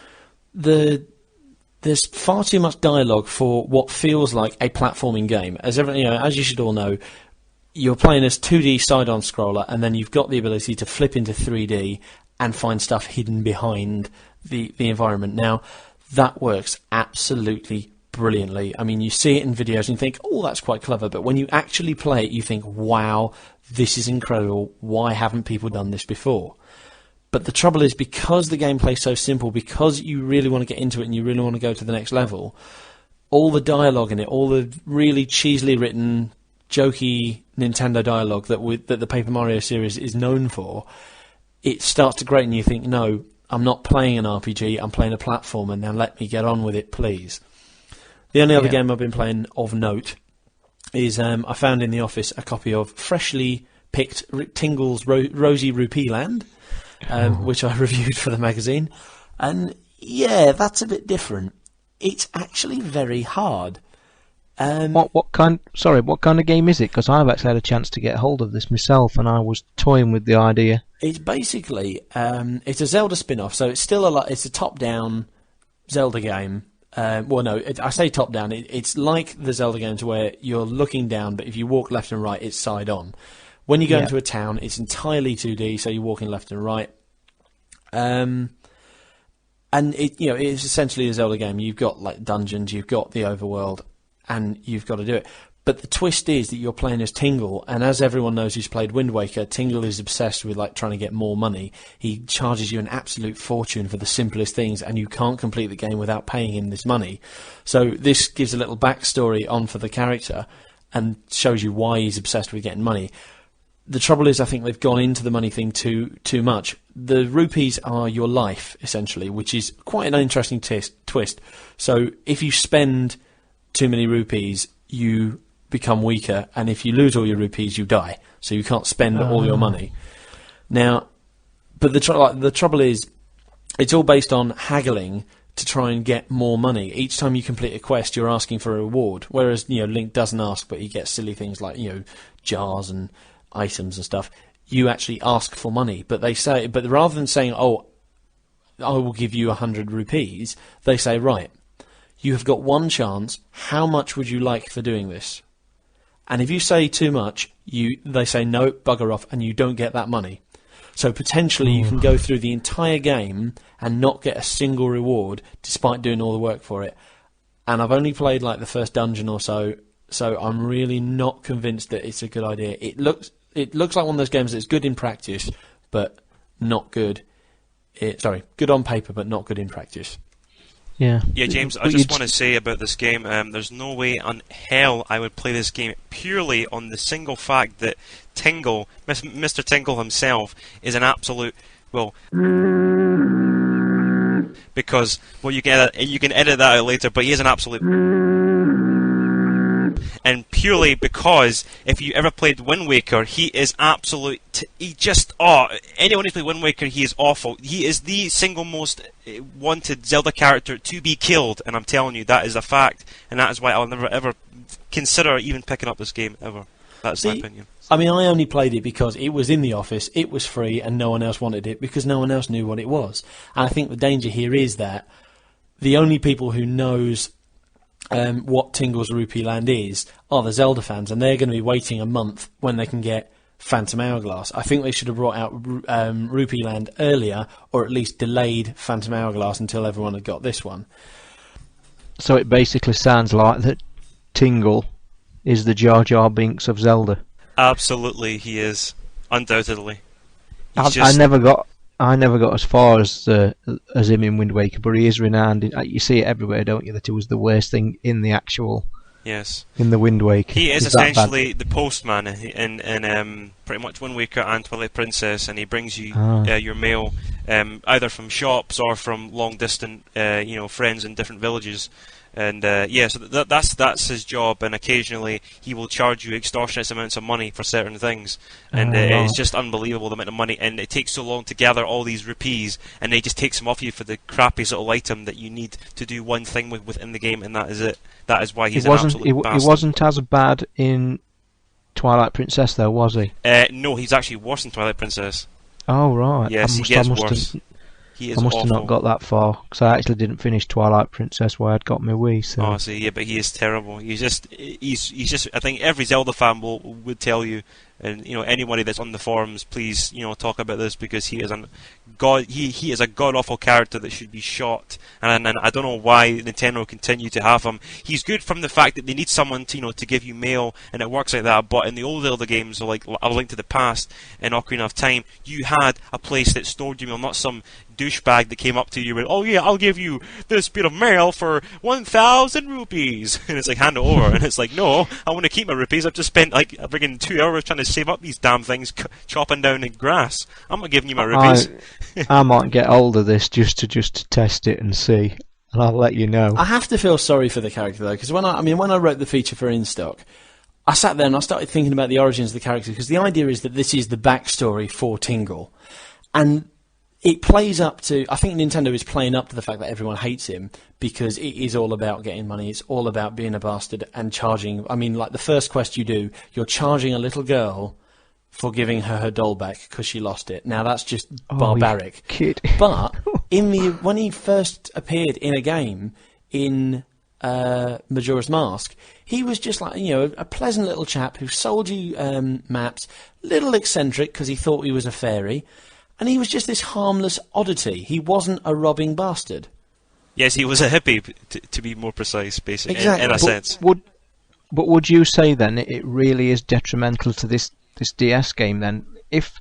There's far too much dialogue for what feels like a platforming game. As you should all know, you're playing as 2D side-on scroller, and then you've got the ability to flip into 3D and find stuff hidden behind the environment. Now, that works absolutely brilliantly. I mean, you see it in videos and you think, oh, that's quite clever, but when you actually play it, you think, wow, this is incredible. Why haven't people done this before? But the trouble is, because the gameplay is so simple, because you really want to get into it and you really want to go to the next level, all the dialogue in it, all the really cheesily written, jokey Nintendo dialogue that the Paper Mario series is known for, it starts to grate and you think, no, I'm not playing an RPG, I'm playing a platformer, now let me get on with it, please. The only other game I've been playing of note is I found in the office a copy of freshly picked Tingle's Rosy Rupee Land, which I reviewed for the magazine. And yeah, that's a bit different. It's actually very hard. What kind of game is it? Because I've actually had a chance to get hold of this myself, and I was toying with the idea. It's basically it's a Zelda spin-off, so it's still it's a top-down Zelda game. I say top-down. It's like the Zelda games where you're looking down, but if you walk left and right, it's side-on. When you go into a town, it's entirely 2D, so you're walking left and right. And it's essentially a Zelda game. You've got like dungeons, you've got the overworld, and you've got to do it. But the twist is that you're playing as Tingle, and as everyone knows who's played Wind Waker, Tingle is obsessed with like trying to get more money. He charges you an absolute fortune for the simplest things, and you can't complete the game without paying him this money. So this gives a little backstory on for the character, and shows you why he's obsessed with getting money. The trouble is, I think they've gone into the money thing too much. The rupees are your life, essentially, which is quite an interesting twist. So if you spend too many rupees, you become weaker, and if you lose all your rupees, you die. So you can't spend all your money. Now, but the trouble is, it's all based on haggling to try and get more money. Each time you complete a quest, you're asking for a reward. Whereas, Link doesn't ask, but he gets silly things like, jars and items and stuff. You actually ask for money, but rather than saying, "Oh, I will give you 100 rupees," they say, "Right, you have got one chance. How much would you like for doing this?" And if you say too much, they say, "No, bugger off," and you don't get that money. So potentially you can go through the entire game and not get a single reward despite doing all the work for it. And I've only played like the first dungeon or so I'm really not convinced that it's a good idea. It looks like one of those games that's good in practice, but not good. Good on paper, but not good in practice. Yeah. Yeah, James, I just want to say about this game, there's no way on hell I would play this game purely on the single fact that Tingle, Mr. Tingle himself, is an absolute, because, you can edit that out later, but he is an absolute, and purely because if you ever played Wind Waker, he is absolute. Anyone who's played Wind Waker, he is awful. He is the single most wanted Zelda character to be killed, and I'm telling you, that is a fact, and that is why I'll never ever consider even picking up this game ever. That's my opinion. I mean, I only played it because it was in the office, it was free, and no one else wanted it because no one else knew what it was. And I think the danger here is that the only people who knows what Tingle's Rupee Land is are the Zelda fans, and they're going to be waiting a month when they can get Phantom Hourglass. I think they should have brought out Rupee Land earlier, or at least delayed Phantom Hourglass until everyone had got this one. So it basically sounds like that Tingle is the Jar Jar Binks of Zelda. Absolutely, he is. Undoubtedly. I never got as far as him in Wind Waker, but he is renowned. You see it everywhere, don't you? That it was the worst thing in the actual. Yes. In the Wind Waker. He is essentially the postman in pretty much Wind Waker and Twilight Princess, and he brings you your mail either from shops or from long distant friends in different villages. And so that's his job, and occasionally he will charge you extortionate amounts of money for certain things, and it's just unbelievable the amount of money, and it takes so long to gather all these rupees, and he just takes them off you for the crappiest little item that you need to do one thing within the game, and that is it. That is why he's an absolute bastard. He wasn't as bad in Twilight Princess, though, was he? No, he's actually worse than Twilight Princess. Oh, right. Yes, he gets worse. I must have not got that far, because I actually didn't finish Twilight Princess where I'd got my Wii. So. Oh, see, yeah, but he is terrible. He's just. I think every Zelda fan would tell you, and anybody that's on the forums, please, talk about this, because he is he is a god awful character that should be shot, and I don't know why Nintendo continue to have him. He's good from the fact that they need someone to give you mail, and it works like that. But in the old Zelda games, like A Link to the Past and Ocarina of Time, you had a place that stored your mail, not some douchebag that came up to you and, "Oh yeah, I'll give you this bit of mail for 1,000 rupees," and it's like, hand it over, and it's like, no, I want to keep my rupees. I've just spent like friggin' 2 hours trying to save up these damn things, chopping down the grass. I'm not giving you my rupees. I might get hold of this just to test it and see, and I'll let you know. I have to feel sorry for the character though, because when I wrote the feature for InStock, I sat there and I started thinking about the origins of the character, because the idea is that this is the backstory for Tingle, and it plays up to, I think Nintendo is playing up to the fact that everyone hates him, because it is all about getting money, it's all about being a bastard and charging. I mean, like the first quest you do, you're charging a little girl for giving her doll back because she lost it. Now that's just barbaric. Kid. But when he first appeared in a game in Majora's Mask, he was just like, a pleasant little chap who sold you maps, little eccentric because he thought he was a fairy. And he was just this harmless oddity. He wasn't a robbing bastard. Yes, he was a hippie, to be more precise, basically, exactly. in a sense. But would you say then it really is detrimental to this DS game then? If,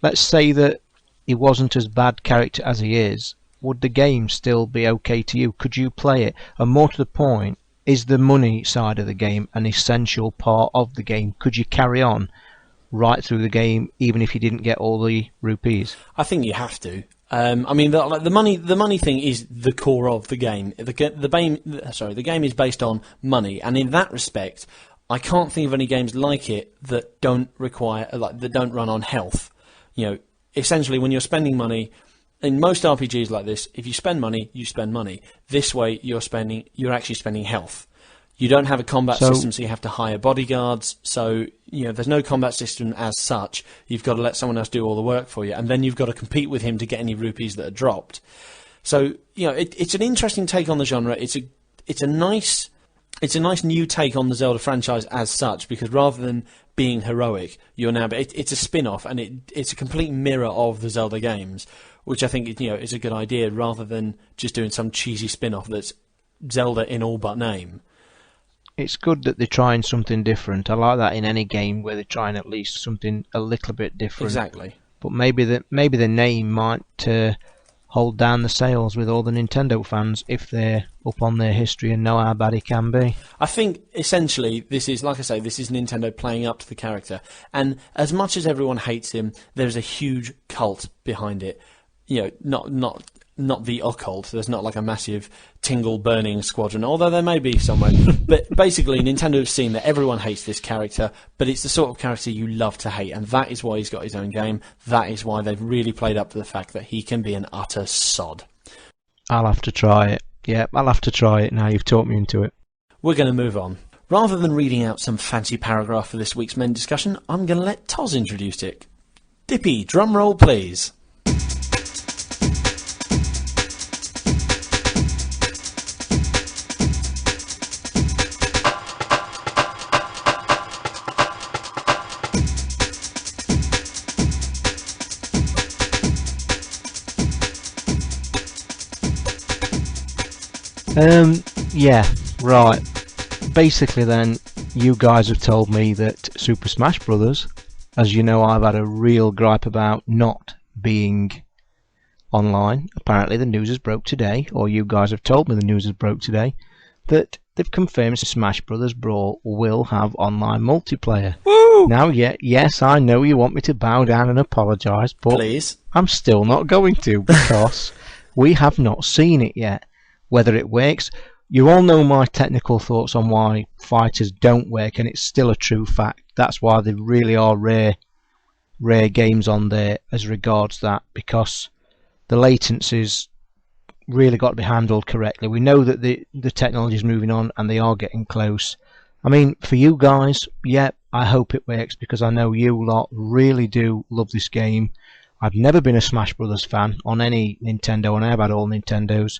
let's say that he wasn't as bad character as he is, would the game still be okay to you? Could you play it? And more to the point, is the money side of the game an essential part of the game? Could you carry on right through the game even if you didn't get all the rupees? I think you have to. I mean, the money thing is the core of the game. The game is based on money, and in that respect, I can't think of any games like it that don't run on health. You know, essentially, when you're spending money, in most RPGs like this, if you spend money, you spend money. This way, you're actually spending health. You don't have a combat system, so you have to hire bodyguards. So, there's no combat system as such. You've got to let someone else do all the work for you, and then you've got to compete with him to get any rupees that are dropped. So, it's an interesting take on the genre. It's a nice new take on the Zelda franchise as such, because rather than being heroic, it's a spin-off, and it's a complete mirror of the Zelda games, which I think is a good idea, rather than just doing some cheesy spin-off that's Zelda in all but name. It's good that they're trying something different. I like that in any game where they're trying at least something a little bit different. Exactly. But maybe the name might hold down the sales with all the Nintendo fans if they're up on their history and know how bad it can be. I think essentially this is Nintendo playing up to the character, and as much as everyone hates him, there's a huge cult behind it. Not the occult. There's not like a massive tingle burning squadron, although there may be somewhere. But basically, Nintendo have seen that everyone hates this character, but it's the sort of character you love to hate, and that is why he's got his own game. That is why they've really played up to the fact that he can be an utter sod. I'll have to try it. Yeah, I'll have to try it now. You've talked me into it. We're going to move on. Rather than reading out some fancy paragraph for this week's main discussion, I'm going to let Toz introduce it. Dippy, drum roll please. Yeah, right. Basically then, you guys have told me that Super Smash Brothers, as you know, I've had a real gripe about not being online. Apparently the news has broke today, or you guys have told me the news has broke today, that they've confirmed Smash Brothers Brawl will have online multiplayer. Woo! Now, yes, I know you want me to bow down and apologise, but please. I'm still not going to, because we have not seen it yet. Whether it works, you all know my technical thoughts on why fighters don't work, and it's still a true fact. That's why there really are rare games on there as regards that, because the latency's really got to be handled correctly. We know that the technology is moving on and they are getting close. I mean, for you guys, yeah, I hope it works, because I know you lot really do love this game. I've never been a Smash Brothers fan on any Nintendo, and I've had all Nintendos.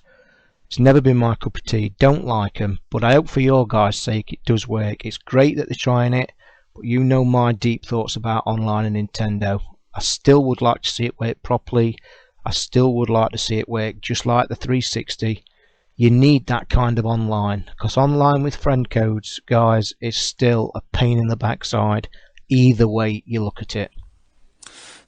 It's never been my cup of tea. Don't like them, but I hope for your guys' sake it does work. It's great that they're trying it, but you know my deep thoughts about online and Nintendo. I still would like to see it work properly. I still would like to see it work just like the 360. You need that kind of online, because online with friend codes, guys, is still a pain in the backside either way you look at it.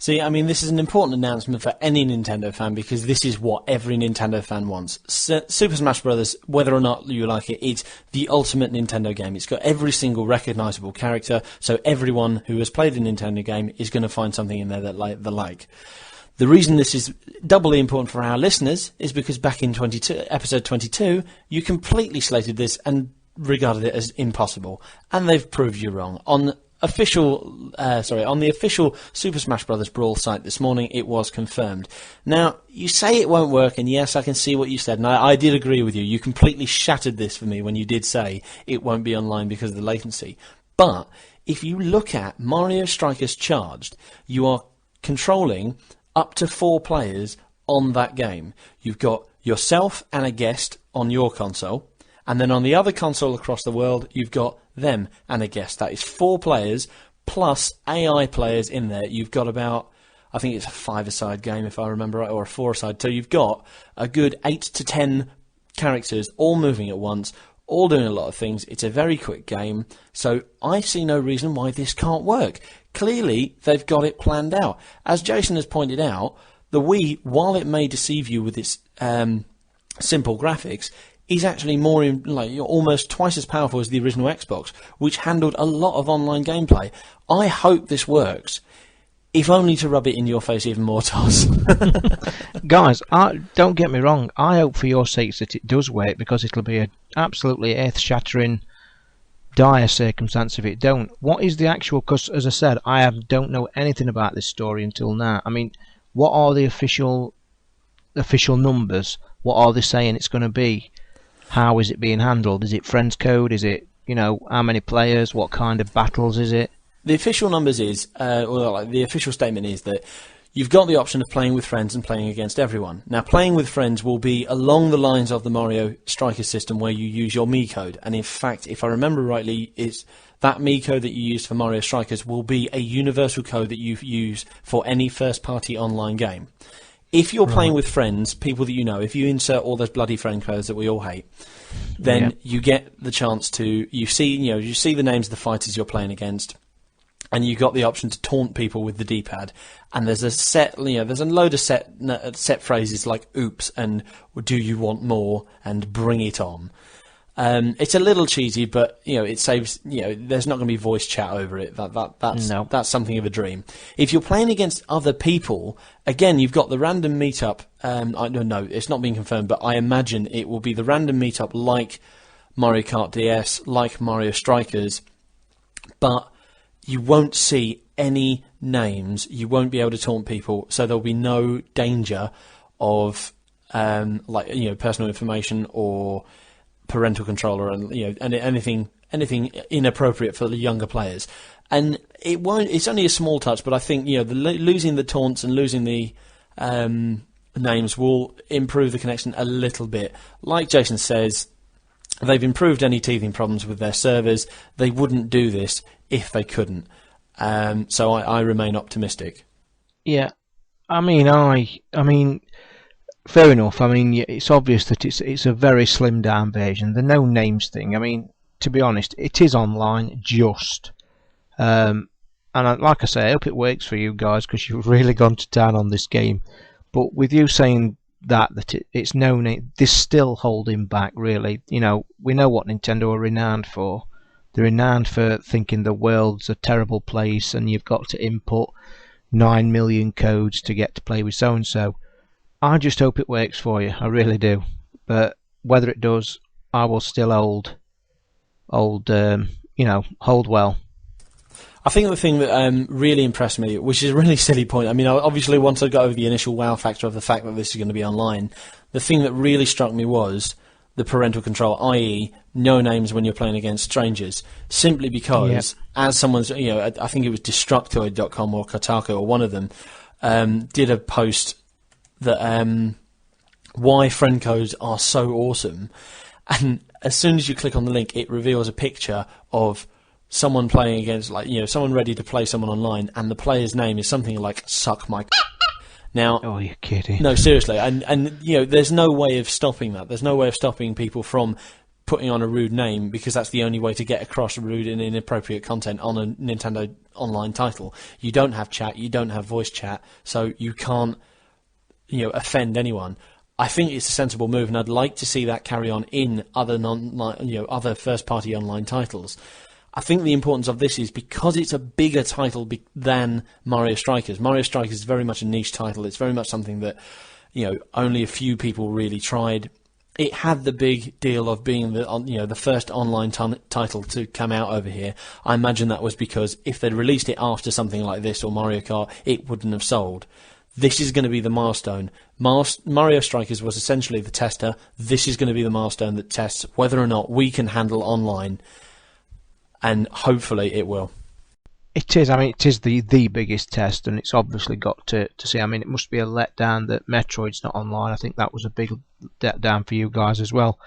See, I mean, this is an important announcement for any Nintendo fan, because this is what every Nintendo fan wants. Super Smash Bros., whether or not you like it, it's the ultimate Nintendo game. It's got every single recognisable character, so everyone who has played a Nintendo game is going to find something in there that they like. The reason this is doubly important for our listeners is because back in episode 22, you completely slated this and regarded it as impossible, and they've proved you wrong. On the official Super Smash Bros. Brawl site this morning, it was confirmed. Now, you say it won't work, and yes, I can see what you said, and I did agree with you. You completely shattered this for me when you did say it won't be online because of the latency. But if you look at Mario Strikers Charged, you are controlling up to 4 players on that game. You've got yourself and a guest on your console, and then on the other console across the world, you've got them and a guest. That is 4 players plus AI players in there. You've got about, I think it's a 5-a-side game if I remember right, or a 4-a-side. So you've got a good 8 to 10 characters all moving at once, all doing a lot of things. It's a very quick game, so I see no reason why this can't work. Clearly, they've got it planned out. As Jason has pointed out, the Wii, while it may deceive you with its simple graphics, is actually almost twice as powerful as the original Xbox, which handled a lot of online gameplay. I hope this works, if only to rub it in your face even more, Toss. Guys, don't get me wrong. I hope for your sakes that it does work, because it'll be an absolutely earth-shattering, dire circumstance if it don't. What is the actual? Because as I said, don't know anything about this story until now. I mean, what are the official numbers? What are they saying it's going to be? How is it being handled? Is it friends code? Is it, how many players? What kind of battles is it? The official numbers is, the official statement is that you've got the option of playing with friends and playing against everyone. Now, playing with friends will be along the lines of the Mario Strikers system, where you use your Mii code. And in fact, if I remember rightly, it's that Mii code that you use for Mario Strikers will be a universal code that you use for any first-party online game. If you're playing with friends, people that you know, if you insert all those bloody friend codes that we all hate, then you get the chance to you see the names of the fighters you're playing against, and you got the option to taunt people with the D-pad. And there's there's a load of set phrases like "oops" and "do you want more" and "bring it on." It's a little cheesy, but it saves. There's not going to be voice chat over it. That's something of a dream. If you're playing against other people, again, you've got the random meetup. I don't know, it's not been confirmed, but I imagine it will be the random meetup like Mario Kart DS, like Mario Strikers, but you won't see any names. You won't be able to taunt people, so there'll be no danger of personal information or parental controller and anything inappropriate for the younger players. And it won't. It's only a small touch, but I think losing the taunts and losing the names will improve the connection a little bit. Like Jason says, they've improved any teething problems with their servers. They wouldn't do this if they couldn't. So I remain optimistic. Yeah, I mean. Fair enough. I mean, it's obvious that it's a very slimmed down version. The no names thing. I mean, to be honest, it is online just. And like I say, I hope it works for you guys, because you've really gone to town on this game. But with you saying that it's no name, this still holding back. Really, we know what Nintendo are renowned for. They're renowned for thinking the world's a terrible place, and you've got to input 9 million codes to get to play with so and so. I just hope it works for you. I really do. But whether it does, I will still hold well. I think the thing that really impressed me, which is a really silly point, I mean, obviously once I got over the initial wow factor of the fact that this is going to be online, the thing that really struck me was the parental control, i.e. no names when you're playing against strangers, simply because as someone's, I think it was Destructoid.com or Kotaku or one of them, did a post that why friend codes are so awesome, and as soon as you click on the link, it reveals a picture of someone playing against, someone ready to play someone online, and the player's name is something like "suck my." Now, oh, you're kidding? No, seriously, and there's no way of stopping that. There's no way of stopping people from putting on a rude name, because that's the only way to get across rude and inappropriate content on a Nintendo online title. You don't have chat, you don't have voice chat, so you can't offend anyone. I think it's a sensible move, and I'd like to see that carry on in other other first-party online titles. I think the importance of this is because it's a bigger title than Mario Strikers. Mario Strikers is very much a niche title. It's very much something that only a few people really tried. It had the big deal of being the first online title to come out over here. I imagine that was because if they'd released it after something like this or Mario Kart, it wouldn't have sold. This is going to be the milestone. Mario Strikers was essentially the tester. This is going to be the milestone that tests whether or not we can handle online, and hopefully it will. It is. I mean, it is the biggest test, and it's obviously got to see. I mean, it must be a letdown that Metroid's not online. I think that was a big letdown for you guys as well.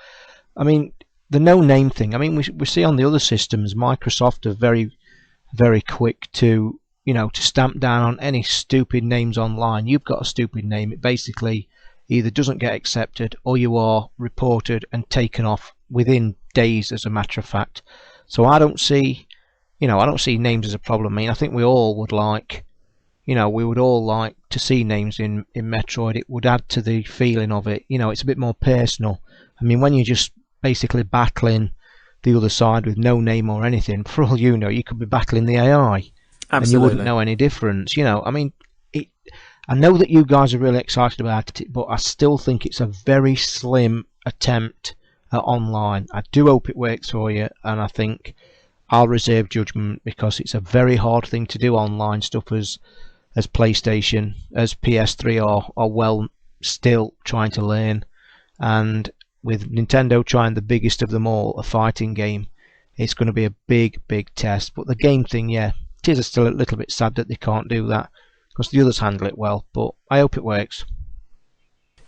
I mean, the no name thing. I mean, we see on the other systems, Microsoft are very, very quick to to stamp down on any stupid names online. You've got a stupid name, it basically either doesn't get accepted or you are reported and taken off within days, as a matter of fact. So I don't see, I don't see names as a problem. I mean, I think we all would like, we would all like to see names in Metroid. It would add to the feeling of it. It's a bit more personal. I mean, when you're just basically battling the other side with no name or anything, for all you know, you could be battling the AI. Absolutely. And you wouldn't know any difference. I mean, I know that you guys are really excited about it, but I still think it's a very slim attempt at online. I do hope it works for you, and I think I'll reserve judgment, because it's a very hard thing to do, online stuff, as PlayStation, as PS3 are well still trying to learn. And with Nintendo trying the biggest of them all, a fighting game, it's going to be a big test. But the game thing, yeah, it is still a little bit sad that they can't do that, because the others handle it well, but I hope it works.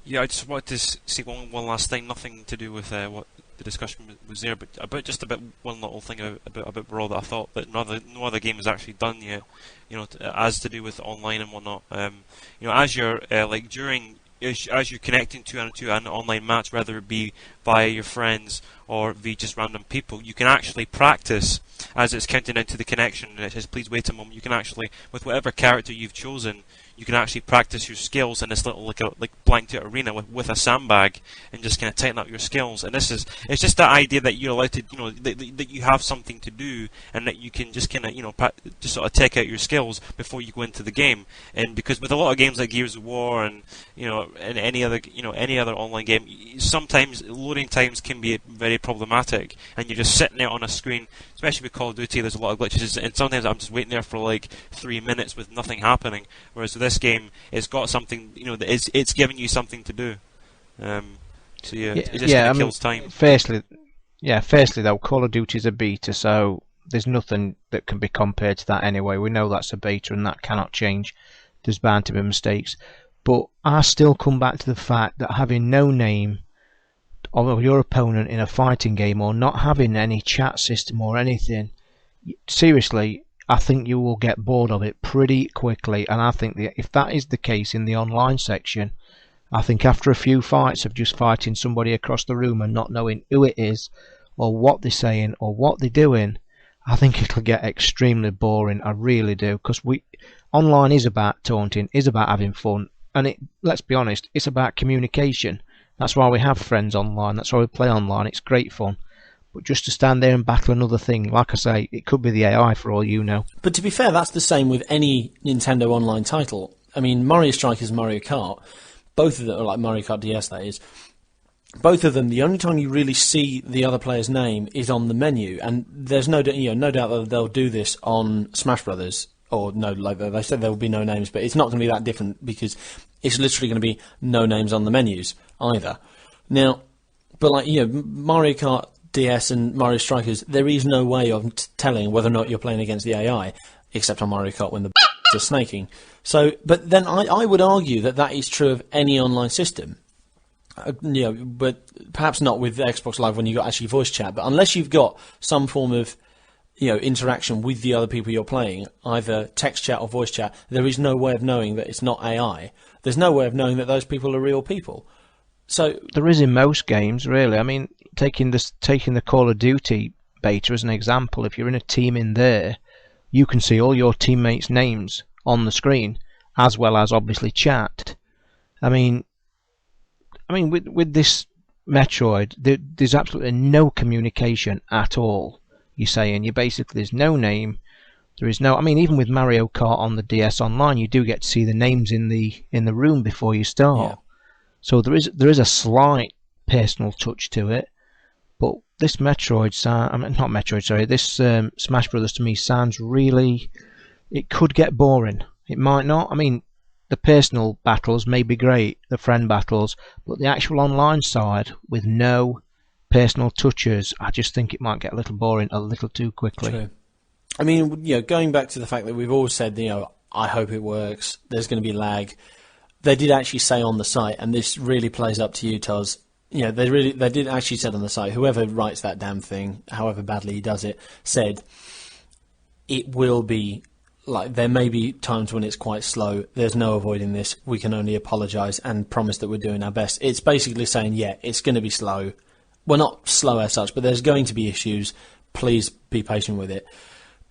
Yeah, I just wanted to say one last thing, nothing to do with what the discussion was there, but about one little thing about Brawl that I thought that no other game has actually done yet, as to do with online and whatnot. As you're as you're connecting to an online match, whether it be via your friends or via just random people, you can actually practice as it's counting into the connection. And it says, please wait a moment. You can actually, with whatever character you've chosen, you can actually practice your skills in this little like blanked out arena with a sandbag, and just kind of tighten up your skills. And it's just that idea that you're allowed to, that you have something to do, and that you can just kind of, just sort of take out your skills before you go into the game. And because with a lot of games like Gears of War and and any other online game, sometimes loading times can be very problematic, and you're just sitting there on a screen. Especially with Call of Duty, there's a lot of glitches, and sometimes I'm just waiting there for like 3 minutes with nothing happening. Whereas with this game, it's got something, that it's giving you something to do. So yeah, it just kind of kills time. Firstly though, Call of Duty is a beta, so there's nothing that can be compared to that anyway. We know that's a beta, and that cannot change. There's bound to be mistakes, but I still come back to the fact that having no name of your opponent in a fighting game, or not having any chat system or anything, seriously, I think you will get bored of it pretty quickly. And I think that if that is the case in the online section, I think after a few fights of just fighting somebody across the room and not knowing who it is or what they're saying or what they're doing, I think it'll get extremely boring. I really do, because online is about taunting, is about having fun, and let's be honest, it's about communication. That's why we have friends online. That's why we play online. It's great fun. But just to stand there and battle another thing, like I say, it could be the AI for all you know. But to be fair, that's the same with any Nintendo online title. I mean, Mario Strikers and Mario Kart, both of them are like Mario Kart DS, that is. Both of them, the only time you really see the other player's name is on the menu, and there's no doubt that they'll do this on Smash Brothers. Or no, like they said, there will be no names, but it's not going to be that different, because it's literally going to be no names on the menus either. Now, but like Mario Kart DS and Mario Strikers, there is no way of telling whether or not you're playing against the AI, except on Mario Kart when the are snaking. So, but then I would argue that is true of any online system. But perhaps not with Xbox Live when you've got actually voice chat. But unless you've got some form of interaction with the other people you're playing, either text chat or voice chat, there is no way of knowing that it's not AI. There's no way of knowing that those people are real people. So there is in most games, really. I mean, taking the Call of Duty beta as an example, if you're in a team in there, you can see all your teammates' names on the screen, as well as obviously chat. I mean, with this Metroid, there's absolutely no communication at all. You're saying there's no name. There is no. I mean, even with Mario Kart on the DS Online, you do get to see the names in the room before you start. Yeah. So there is a slight personal touch to it. But this Metroid this Smash Brothers to me sounds really. It could get boring. It might not. I mean, the personal battles may be great, the friend battles, but the actual online side with no personal touches, I just think it might get a little boring a little too quickly. True. I mean, going back to the fact that we've all said, I hope it works, there's going to be lag. They did actually say on the site, and this really plays up to you, Toz, they did actually said on the site, whoever writes that damn thing, however badly he does it, said it will be, like, there may be times when it's quite slow, there's no avoiding this, we can only apologise and promise that we're doing our best. It's basically saying, yeah, it's going to be slow, well, not slow as such, but there's going to be issues. Please be patient with it.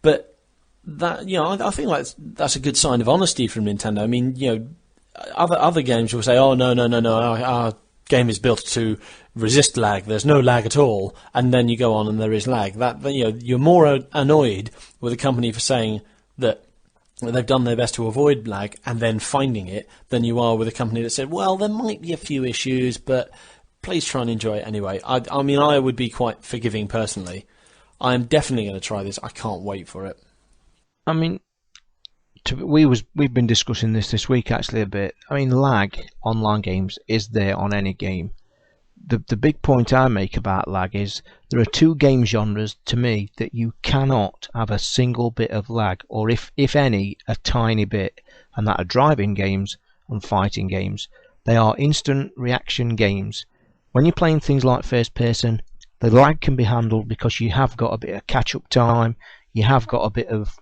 But that, I think that's a good sign of honesty from Nintendo. I mean, other games will say, "Oh, no, our game is built to resist lag. There's no lag at all," and then you go on and there is lag. You're more annoyed with a company for saying that they've done their best to avoid lag and then finding it than you are with a company that said, "Well, there might be a few issues, but please try and enjoy it anyway." I mean, I would be quite forgiving personally. I'm definitely going to try this. I can't wait for it. I mean, we've been discussing this week actually a bit. I mean, lag online games is there on any game. The big point I make about lag is there are two game genres to me that you cannot have a single bit of lag, or if any, a tiny bit, and that are driving games and fighting games. They are instant reaction games. When you're playing things like first person, the lag can be handled because you have got a bit of catch up time, you have got a bit of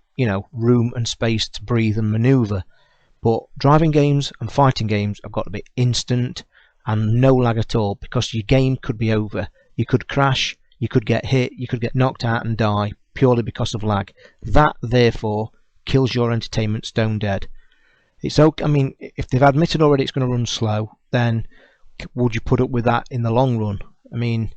room and space to breathe and maneuver. But driving games and fighting games have got to be instant and no lag at all, because your game could be over. You could crash, you could get hit, you could get knocked out and die purely because of lag. That therefore kills your entertainment stone dead. It's okay. I mean, if they've admitted already it's going to run slow, then would you put up with that in the long run? I mean,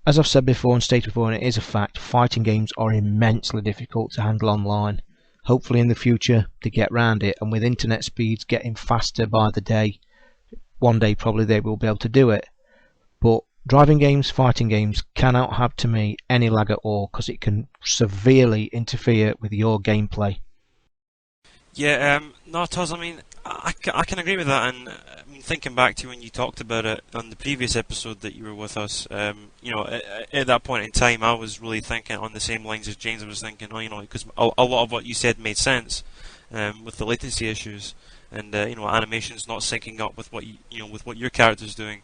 as I've said before and stated before, and it is a fact, fighting games are immensely difficult to handle online. Hopefully in the future they get round it, and with internet speeds getting faster by the day, one day probably they will be able to do it. But driving games, fighting games cannot have, to me, any lag at all, because it can severely interfere with your gameplay. Yeah, no, Toz, I mean, I can agree with that, and I mean, thinking back to when you talked about it on the previous episode that you were with us, at that point in time, I was really thinking on the same lines as James was thinking, because a lot of what you said made sense, with the latency issues, and animations not syncing up with what with what your character's doing.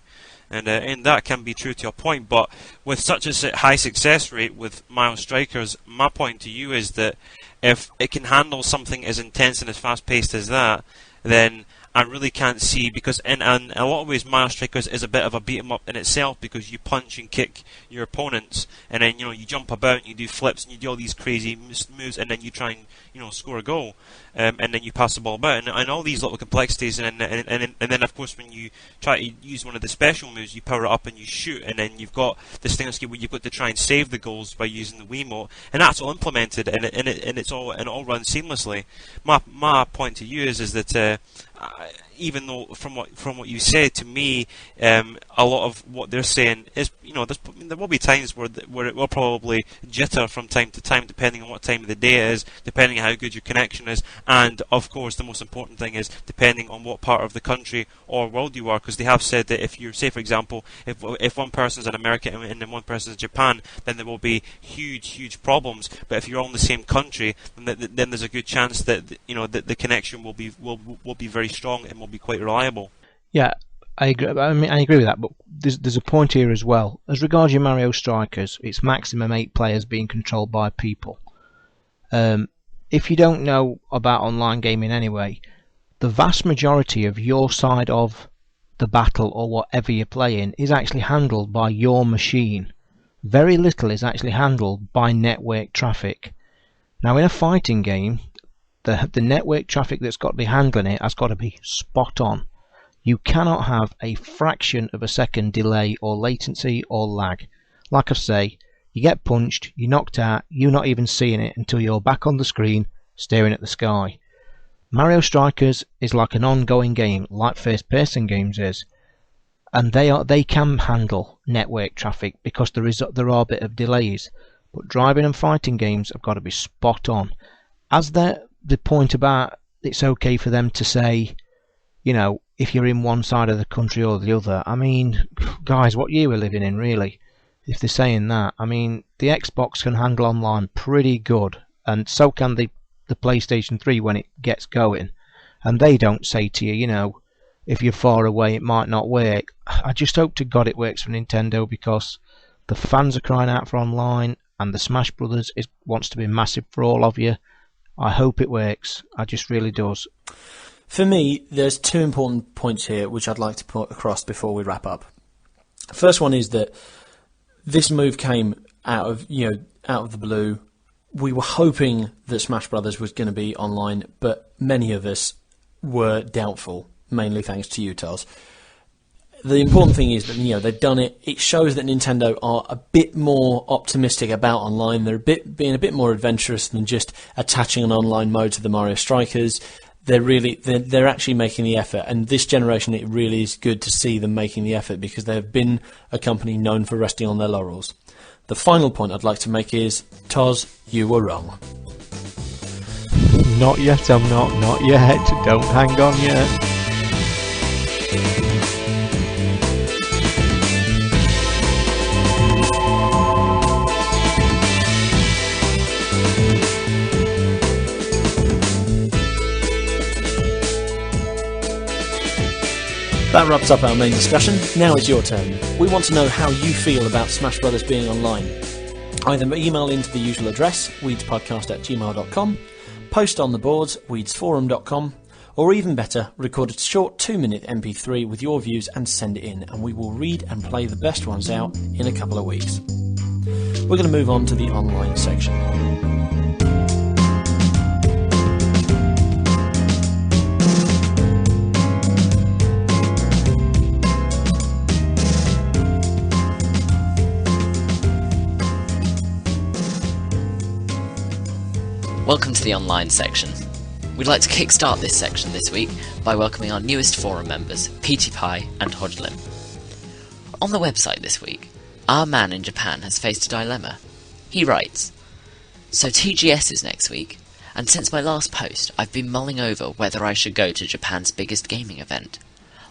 And that can be true to a point, but with such a high success rate with Miles Strikers, my point to you is that if it can handle something as intense and as fast-paced as that, then I really can't see, because in a lot of ways Miles Strikers is a bit of a beat-em-up in itself, because you punch and kick your opponents, and then you jump about and you do flips and you do all these crazy moves, and then you try and score a goal, and then you pass the ball about, and all these little complexities, and then of course when you try to use one of the special moves, you power it up and you shoot, and then you've got this thing where you've got to try and save the goals by using the Wiimote, and that's all implemented, and it all runs seamlessly. My point to you is that even though from what you said to me, a lot of what they're saying is, there will be times where it will probably jitter from time to time, depending on what time of the day it is, depending on how good your connection is, and of course the most important thing is depending on what part of the country or world you are, because they have said that if you're, say for example, if one person's in America and then one person's in Japan, then there will be huge problems. But if you're all in the same country, then there's a good chance that the connection will be very strong and will be quite reliable. Yeah, I agree. I mean, I agree with that, but there's a point here as well. As regards your Mario Strikers, it's maximum 8 players being controlled by people. If you don't know about online gaming anyway, the vast majority of your side of the battle or whatever you're playing is actually handled by your machine. Very little is actually handled by network traffic. Now, in a fighting game, the network traffic that's got to be handling it has got to be spot on. You cannot have a fraction of a second delay or latency or lag. Like I say, you get punched, you're knocked out, you're not even seeing it until you're back on the screen staring at the sky. Mario Strikers is like an ongoing game, like first person games is, and they can handle network traffic because there are a bit of delays. But driving and fighting games have got to be spot on. As the point about it's okay for them to say, if you're in one side of the country or the other, I mean, guys, what year we're living in, really? If they're saying that, I mean, the Xbox can handle online pretty good, and so can the PlayStation 3 when it gets going. And they don't say to you, if you're far away, it might not work. I just hope to God it works for Nintendo, because the fans are crying out for online, and the Smash Brothers wants to be massive for all of you. I hope it works. I just really does. For me, there's 2 important points here which I'd like to put across before we wrap up. First one is that This move came out of the blue. We were hoping that Smash Brothers was going to be online, but many of us were doubtful, mainly thanks to you, Taz. The important thing is that they've done it. It shows that Nintendo are a bit more optimistic about online. They're being a bit more adventurous than just attaching an online mode to the Mario Strikers. They're actually making the effort, and this generation it really is good to see them making the effort because they have been a company known for resting on their laurels. The final point I'd like to make is, Toz, you were wrong. Not yet, I'm not yet. Don't hang on yet. That wraps up our main discussion. Now it's your turn. We want to know how you feel about Smash Brothers being online. Either email into the usual address, weedspodcast@gmail.com, post on the boards, weedsforum.com, or even better, record a short 2-minute MP3 with your views and send it in, and we will read and play the best ones out in a couple of weeks. We're going to move on to the online section. Welcome to the online section. We'd like to kickstart this section this week by welcoming our newest forum members, PewDiePie and Hodglim. On the website this week, our man in Japan has faced a dilemma. He writes, "So TGS is next week, and since my last post, I've been mulling over whether I should go to Japan's biggest gaming event.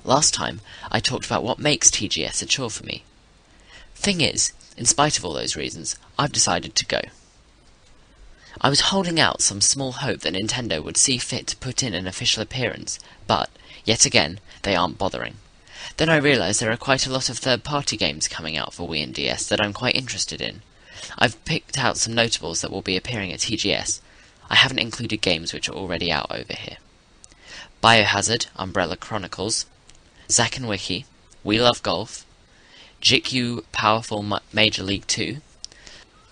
Last time, I talked about what makes TGS a chore for me. Thing is, in spite of all those reasons, I've decided to go. I was holding out some small hope that Nintendo would see fit to put in an official appearance, but, yet again, they aren't bothering. Then I realised there are quite a lot of third-party games coming out for Wii and DS that I'm quite interested in. I've picked out some notables that will be appearing at TGS. I haven't included games which are already out over here. Biohazard, Umbrella Chronicles, Zack and Wiki, We Love Golf, JIKU Powerful Major League 2,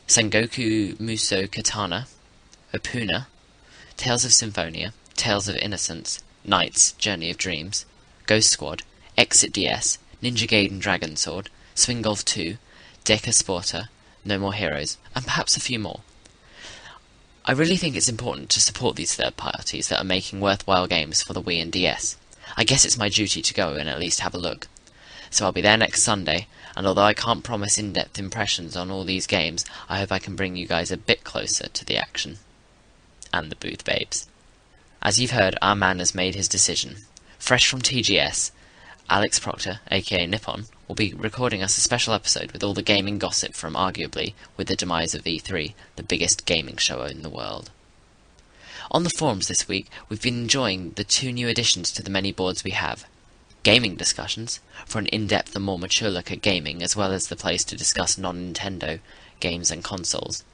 Sengoku Musou Katana, Opuna, Tales of Symphonia, Tales of Innocence, Knights, Journey of Dreams, Ghost Squad, Exit DS, Ninja Gaiden Dragon Sword, Swing Golf 2, Deca Sporta, No More Heroes, and perhaps a few more. I really think it's important to support these third parties that are making worthwhile games for the Wii and DS. I guess it's my duty to go and at least have a look. So I'll be there next Sunday, and although I can't promise in-depth impressions on all these games, I hope I can bring you guys a bit closer to the action. And the booth babes. As you've heard, our man has made his decision. Fresh from TGS, Alex Proctor, aka Nippon, will be recording us a special episode with all the gaming gossip from arguably, with the demise of E3, the biggest gaming show in the world. On the forums this week, we've been enjoying the 2 new additions to the many boards we have. Gaming discussions, for an in-depth and more mature look at gaming, as well as the place to discuss non-Nintendo games and consoles.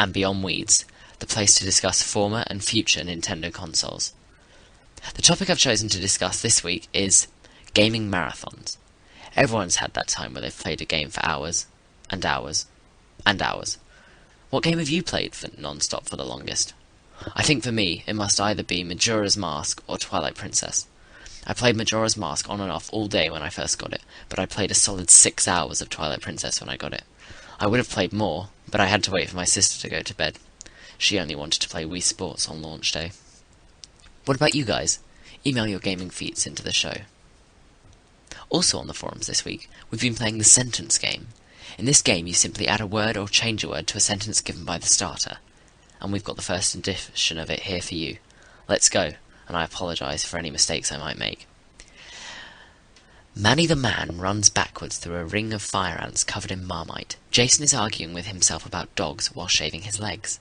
And Beyond Weeds, the place to discuss former and future Nintendo consoles. The topic I've chosen to discuss this week is gaming marathons. Everyone's had that time where they've played a game for hours, and hours, and hours. What game have you played for non-stop for the longest? I think for me, it must either be Majora's Mask or Twilight Princess. I played Majora's Mask on and off all day when I first got it, but I played a solid 6 hours of Twilight Princess when I got it. I would have played more, but I had to wait for my sister to go to bed. She only wanted to play Wii Sports on launch day. What about you guys? Email your gaming feats into the show. Also on the forums this week, we've been playing the sentence game. In this game, you simply add a word or change a word to a sentence given by the starter. And we've got the first edition of it here for you. Let's go, and I apologise for any mistakes I might make. Manny the man runs backwards through a ring of fire ants covered in Marmite. Jason is arguing with himself about dogs while shaving his legs.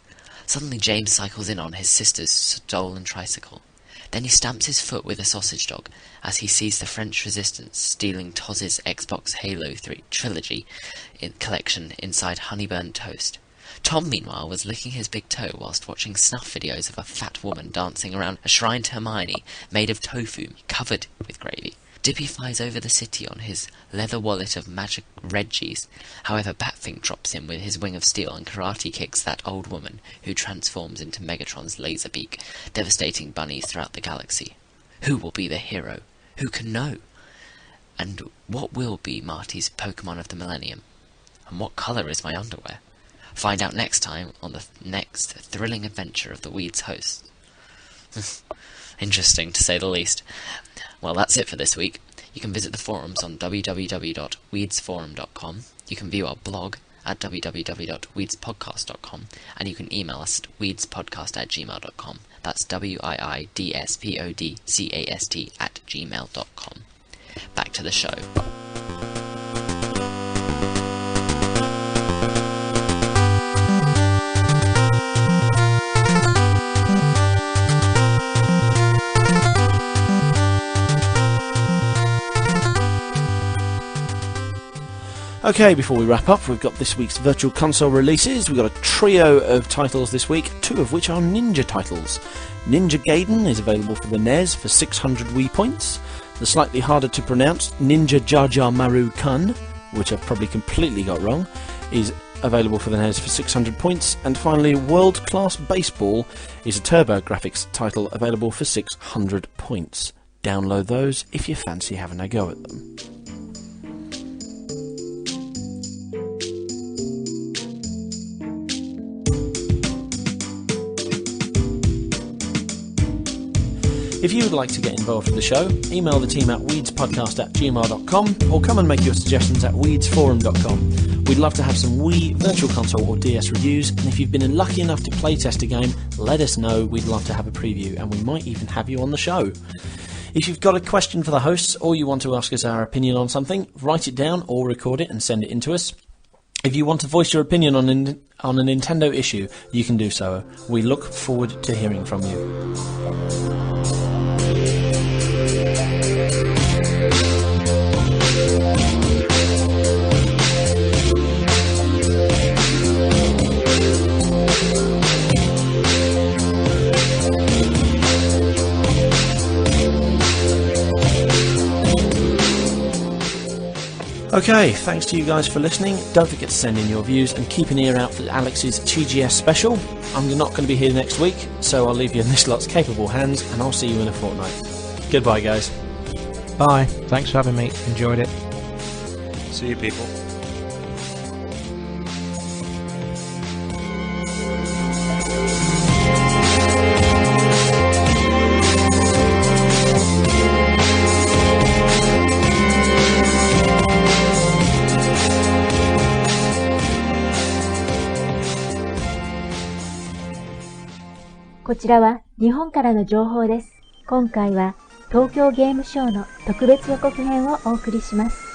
Suddenly James cycles in on his sister's stolen tricycle. Then he stamps his foot with a sausage dog as he sees the French resistance stealing Toz's Xbox Halo 3 trilogy collection inside honey-burnt toast. Tom, meanwhile, was licking his big toe whilst watching snuff videos of a fat woman dancing around a shrine to Hermione made of tofu covered with gravy. Dippy flies over the city on his leather wallet of magic Reggies. However, Batfink drops in with his wing of steel and karate kicks that old woman, who transforms into Megatron's laser beak, devastating bunnies throughout the galaxy. Who will be the hero? Who can know? And what will be Marty's Pokemon of the Millennium? And what colour is my underwear? Find out next time on the next thrilling adventure of the Weeds host. Interesting, to say the least. Well, that's it for this week. You can visit the forums on www.weedsforum.com. You can view our blog at www.weedspodcast.com, and you can email us at weedspodcast@gmail.com. That's WIIDSPODCAST@gmail.com. Back to the show. Okay, before we wrap up, we've got this week's Virtual Console releases. We've got a trio of titles this week, two of which are Ninja titles. Ninja Gaiden is available for the NES for 600 Wii points. The slightly harder to pronounce Ninja Jar Jar Maru Kun, which I've probably completely got wrong, is available for the NES for 600 points. And finally, World Class Baseball is a TurboGrafx title available for 600 points. Download those if you fancy having a go at them. If you would like to get involved with the show, email the team at weedspodcast@gmail.com or come and make your suggestions at weedsforum.com. We'd love to have some Wii, Virtual Console or DS reviews, and if you've been lucky enough to playtest a game, let us know. We'd love to have a preview, and we might even have you on the show. If you've got a question for the hosts or you want to ask us our opinion on something, write it down or record it and send it in to us. If you want to voice your opinion on a Nintendo issue, you can do so. We look forward to hearing from you. Okay, thanks to you guys for listening. Don't forget to send in your views and keep an ear out for Alex's TGS special. I'm not going to be here next week, so I'll leave you in this lot's capable hands, and I'll see you in a fortnight. Goodbye, guys. Bye. Thanks for having me. Enjoyed it. See you, people.「こちらは日本からの情報です。今回は東京ゲームショウの特別予告編をお送りします。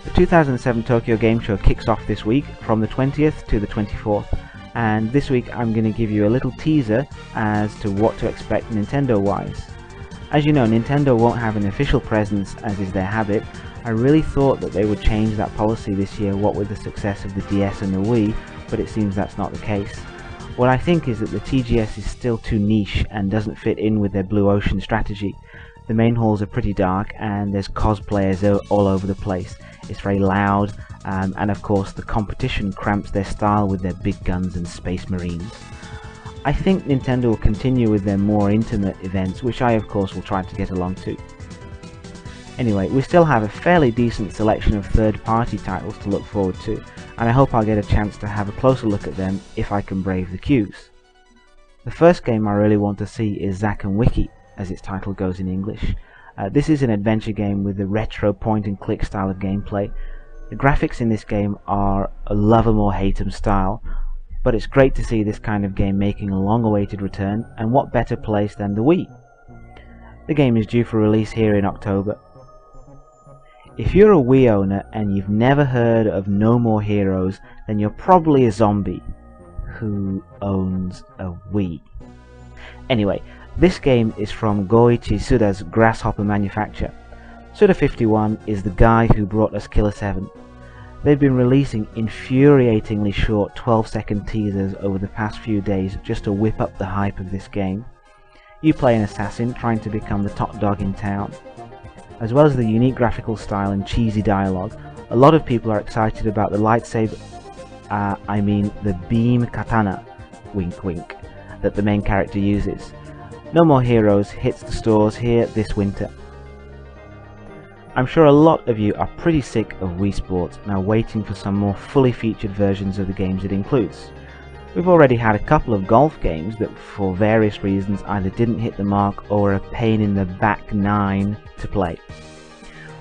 The 2007 Tokyo Game Show kicks off this week from the 20th to the 24th, and this week I'm going to give you a little teaser as to what to expect Nintendo-wise. As you know, Nintendo won't have an official presence as is their habit. I really thought that they would change that policy this year, what with the success of the DS and the Wii, but it seems that's not the case. What I think is that the TGS is still too niche and doesn't fit in with their Blue Ocean strategy. The main halls are pretty dark and there's cosplayers all over the place. It's very loud, and of course the competition cramps their style with their big guns and space marines. I think Nintendo will continue with their more intimate events, which I of course will try to get along to. Anyway, we still have a fairly decent selection of third-party titles to look forward to, and I hope I'll get a chance to have a closer look at them if I can brave the queues. The first game I really want to see is Zack and Wiki, as its title goes in English. This is an adventure game with a retro point-and-click style of gameplay. The graphics in this game are a love 'em or hate 'em style, but it's great to see this kind of game making a long-awaited return, and what better place than the Wii? The game is due for release here in October. If you're a Wii owner and you've never heard of No More Heroes, then you're probably a zombie. who owns a Wii. Anyway, this game is from Goichi Suda's Grasshopper manufacture. Suda51 is the guy who brought us Killer 7. They've been releasing infuriatingly short 12-second teasers over the past few days just to whip up the hype of this game. You play an assassin trying to become the top dog in town. As well as the unique graphical style and cheesy dialogue, a lot of people are excited about the lightsaber, the beam katana, wink wink, that the main character uses. No More Heroes hits the stores here this winter. I'm sure a lot of you are pretty sick of Wii Sports and are waiting for some more fully featured versions of the games it includes. We've already had a couple of golf games that for various reasons either didn't hit the mark or are a pain in the back nine to play.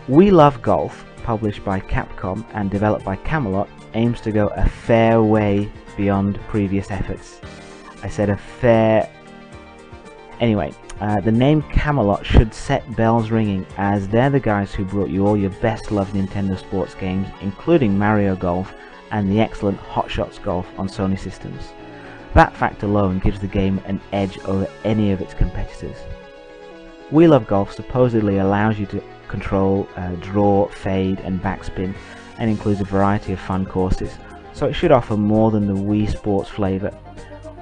We Love Golf, published by Capcom and developed by Camelot, aims to go a fair way beyond previous efforts. I said a fair... Anyway, the name Camelot should set bells ringing, as they're the guys who brought you all your best loved Nintendo sports games, including Mario Golf and the excellent Hot Shots Golf on Sony systems. That fact alone gives the game an edge over any of its competitors. We Love Golf supposedly allows you to control draw, fade and backspin, and includes a variety of fun courses, so it should offer more than the Wii Sports flavour.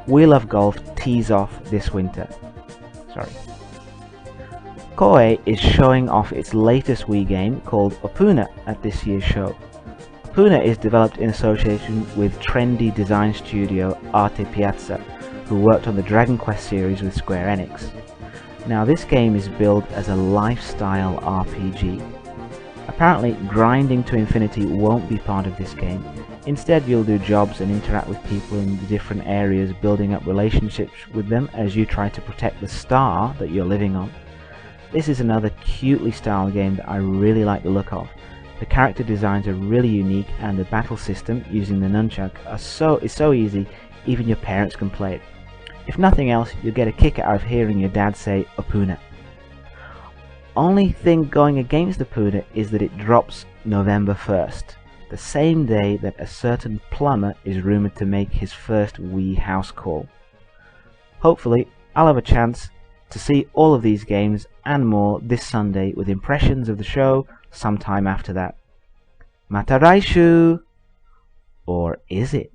We Love Golf tees off this winter. Koei is showing off its latest Wii game called Opuna at this year's show. Opuna is developed in association with trendy design studio Arte Piazza, who worked on the Dragon Quest series with Square Enix. Now this game is billed as a lifestyle RPG. Apparently grinding to infinity won't be part of this game. Instead you'll do jobs and interact with people in the different areas, building up relationships with them as you try to protect the star that you're living on. This is another cutely styled game that I really like the look of. The character designs are really unique and the battle system using the nunchuck is so easy even your parents can play it. If nothing else, you'll get a kick out of hearing your dad say Opuna. Only thing going against Opuna is that it drops November 1st. The same day that a certain plumber is rumoured to make his first Wii house call. Hopefully, I'll have a chance to see all of these games and more this Sunday with impressions of the show sometime after that. Mata raishu! Or is it?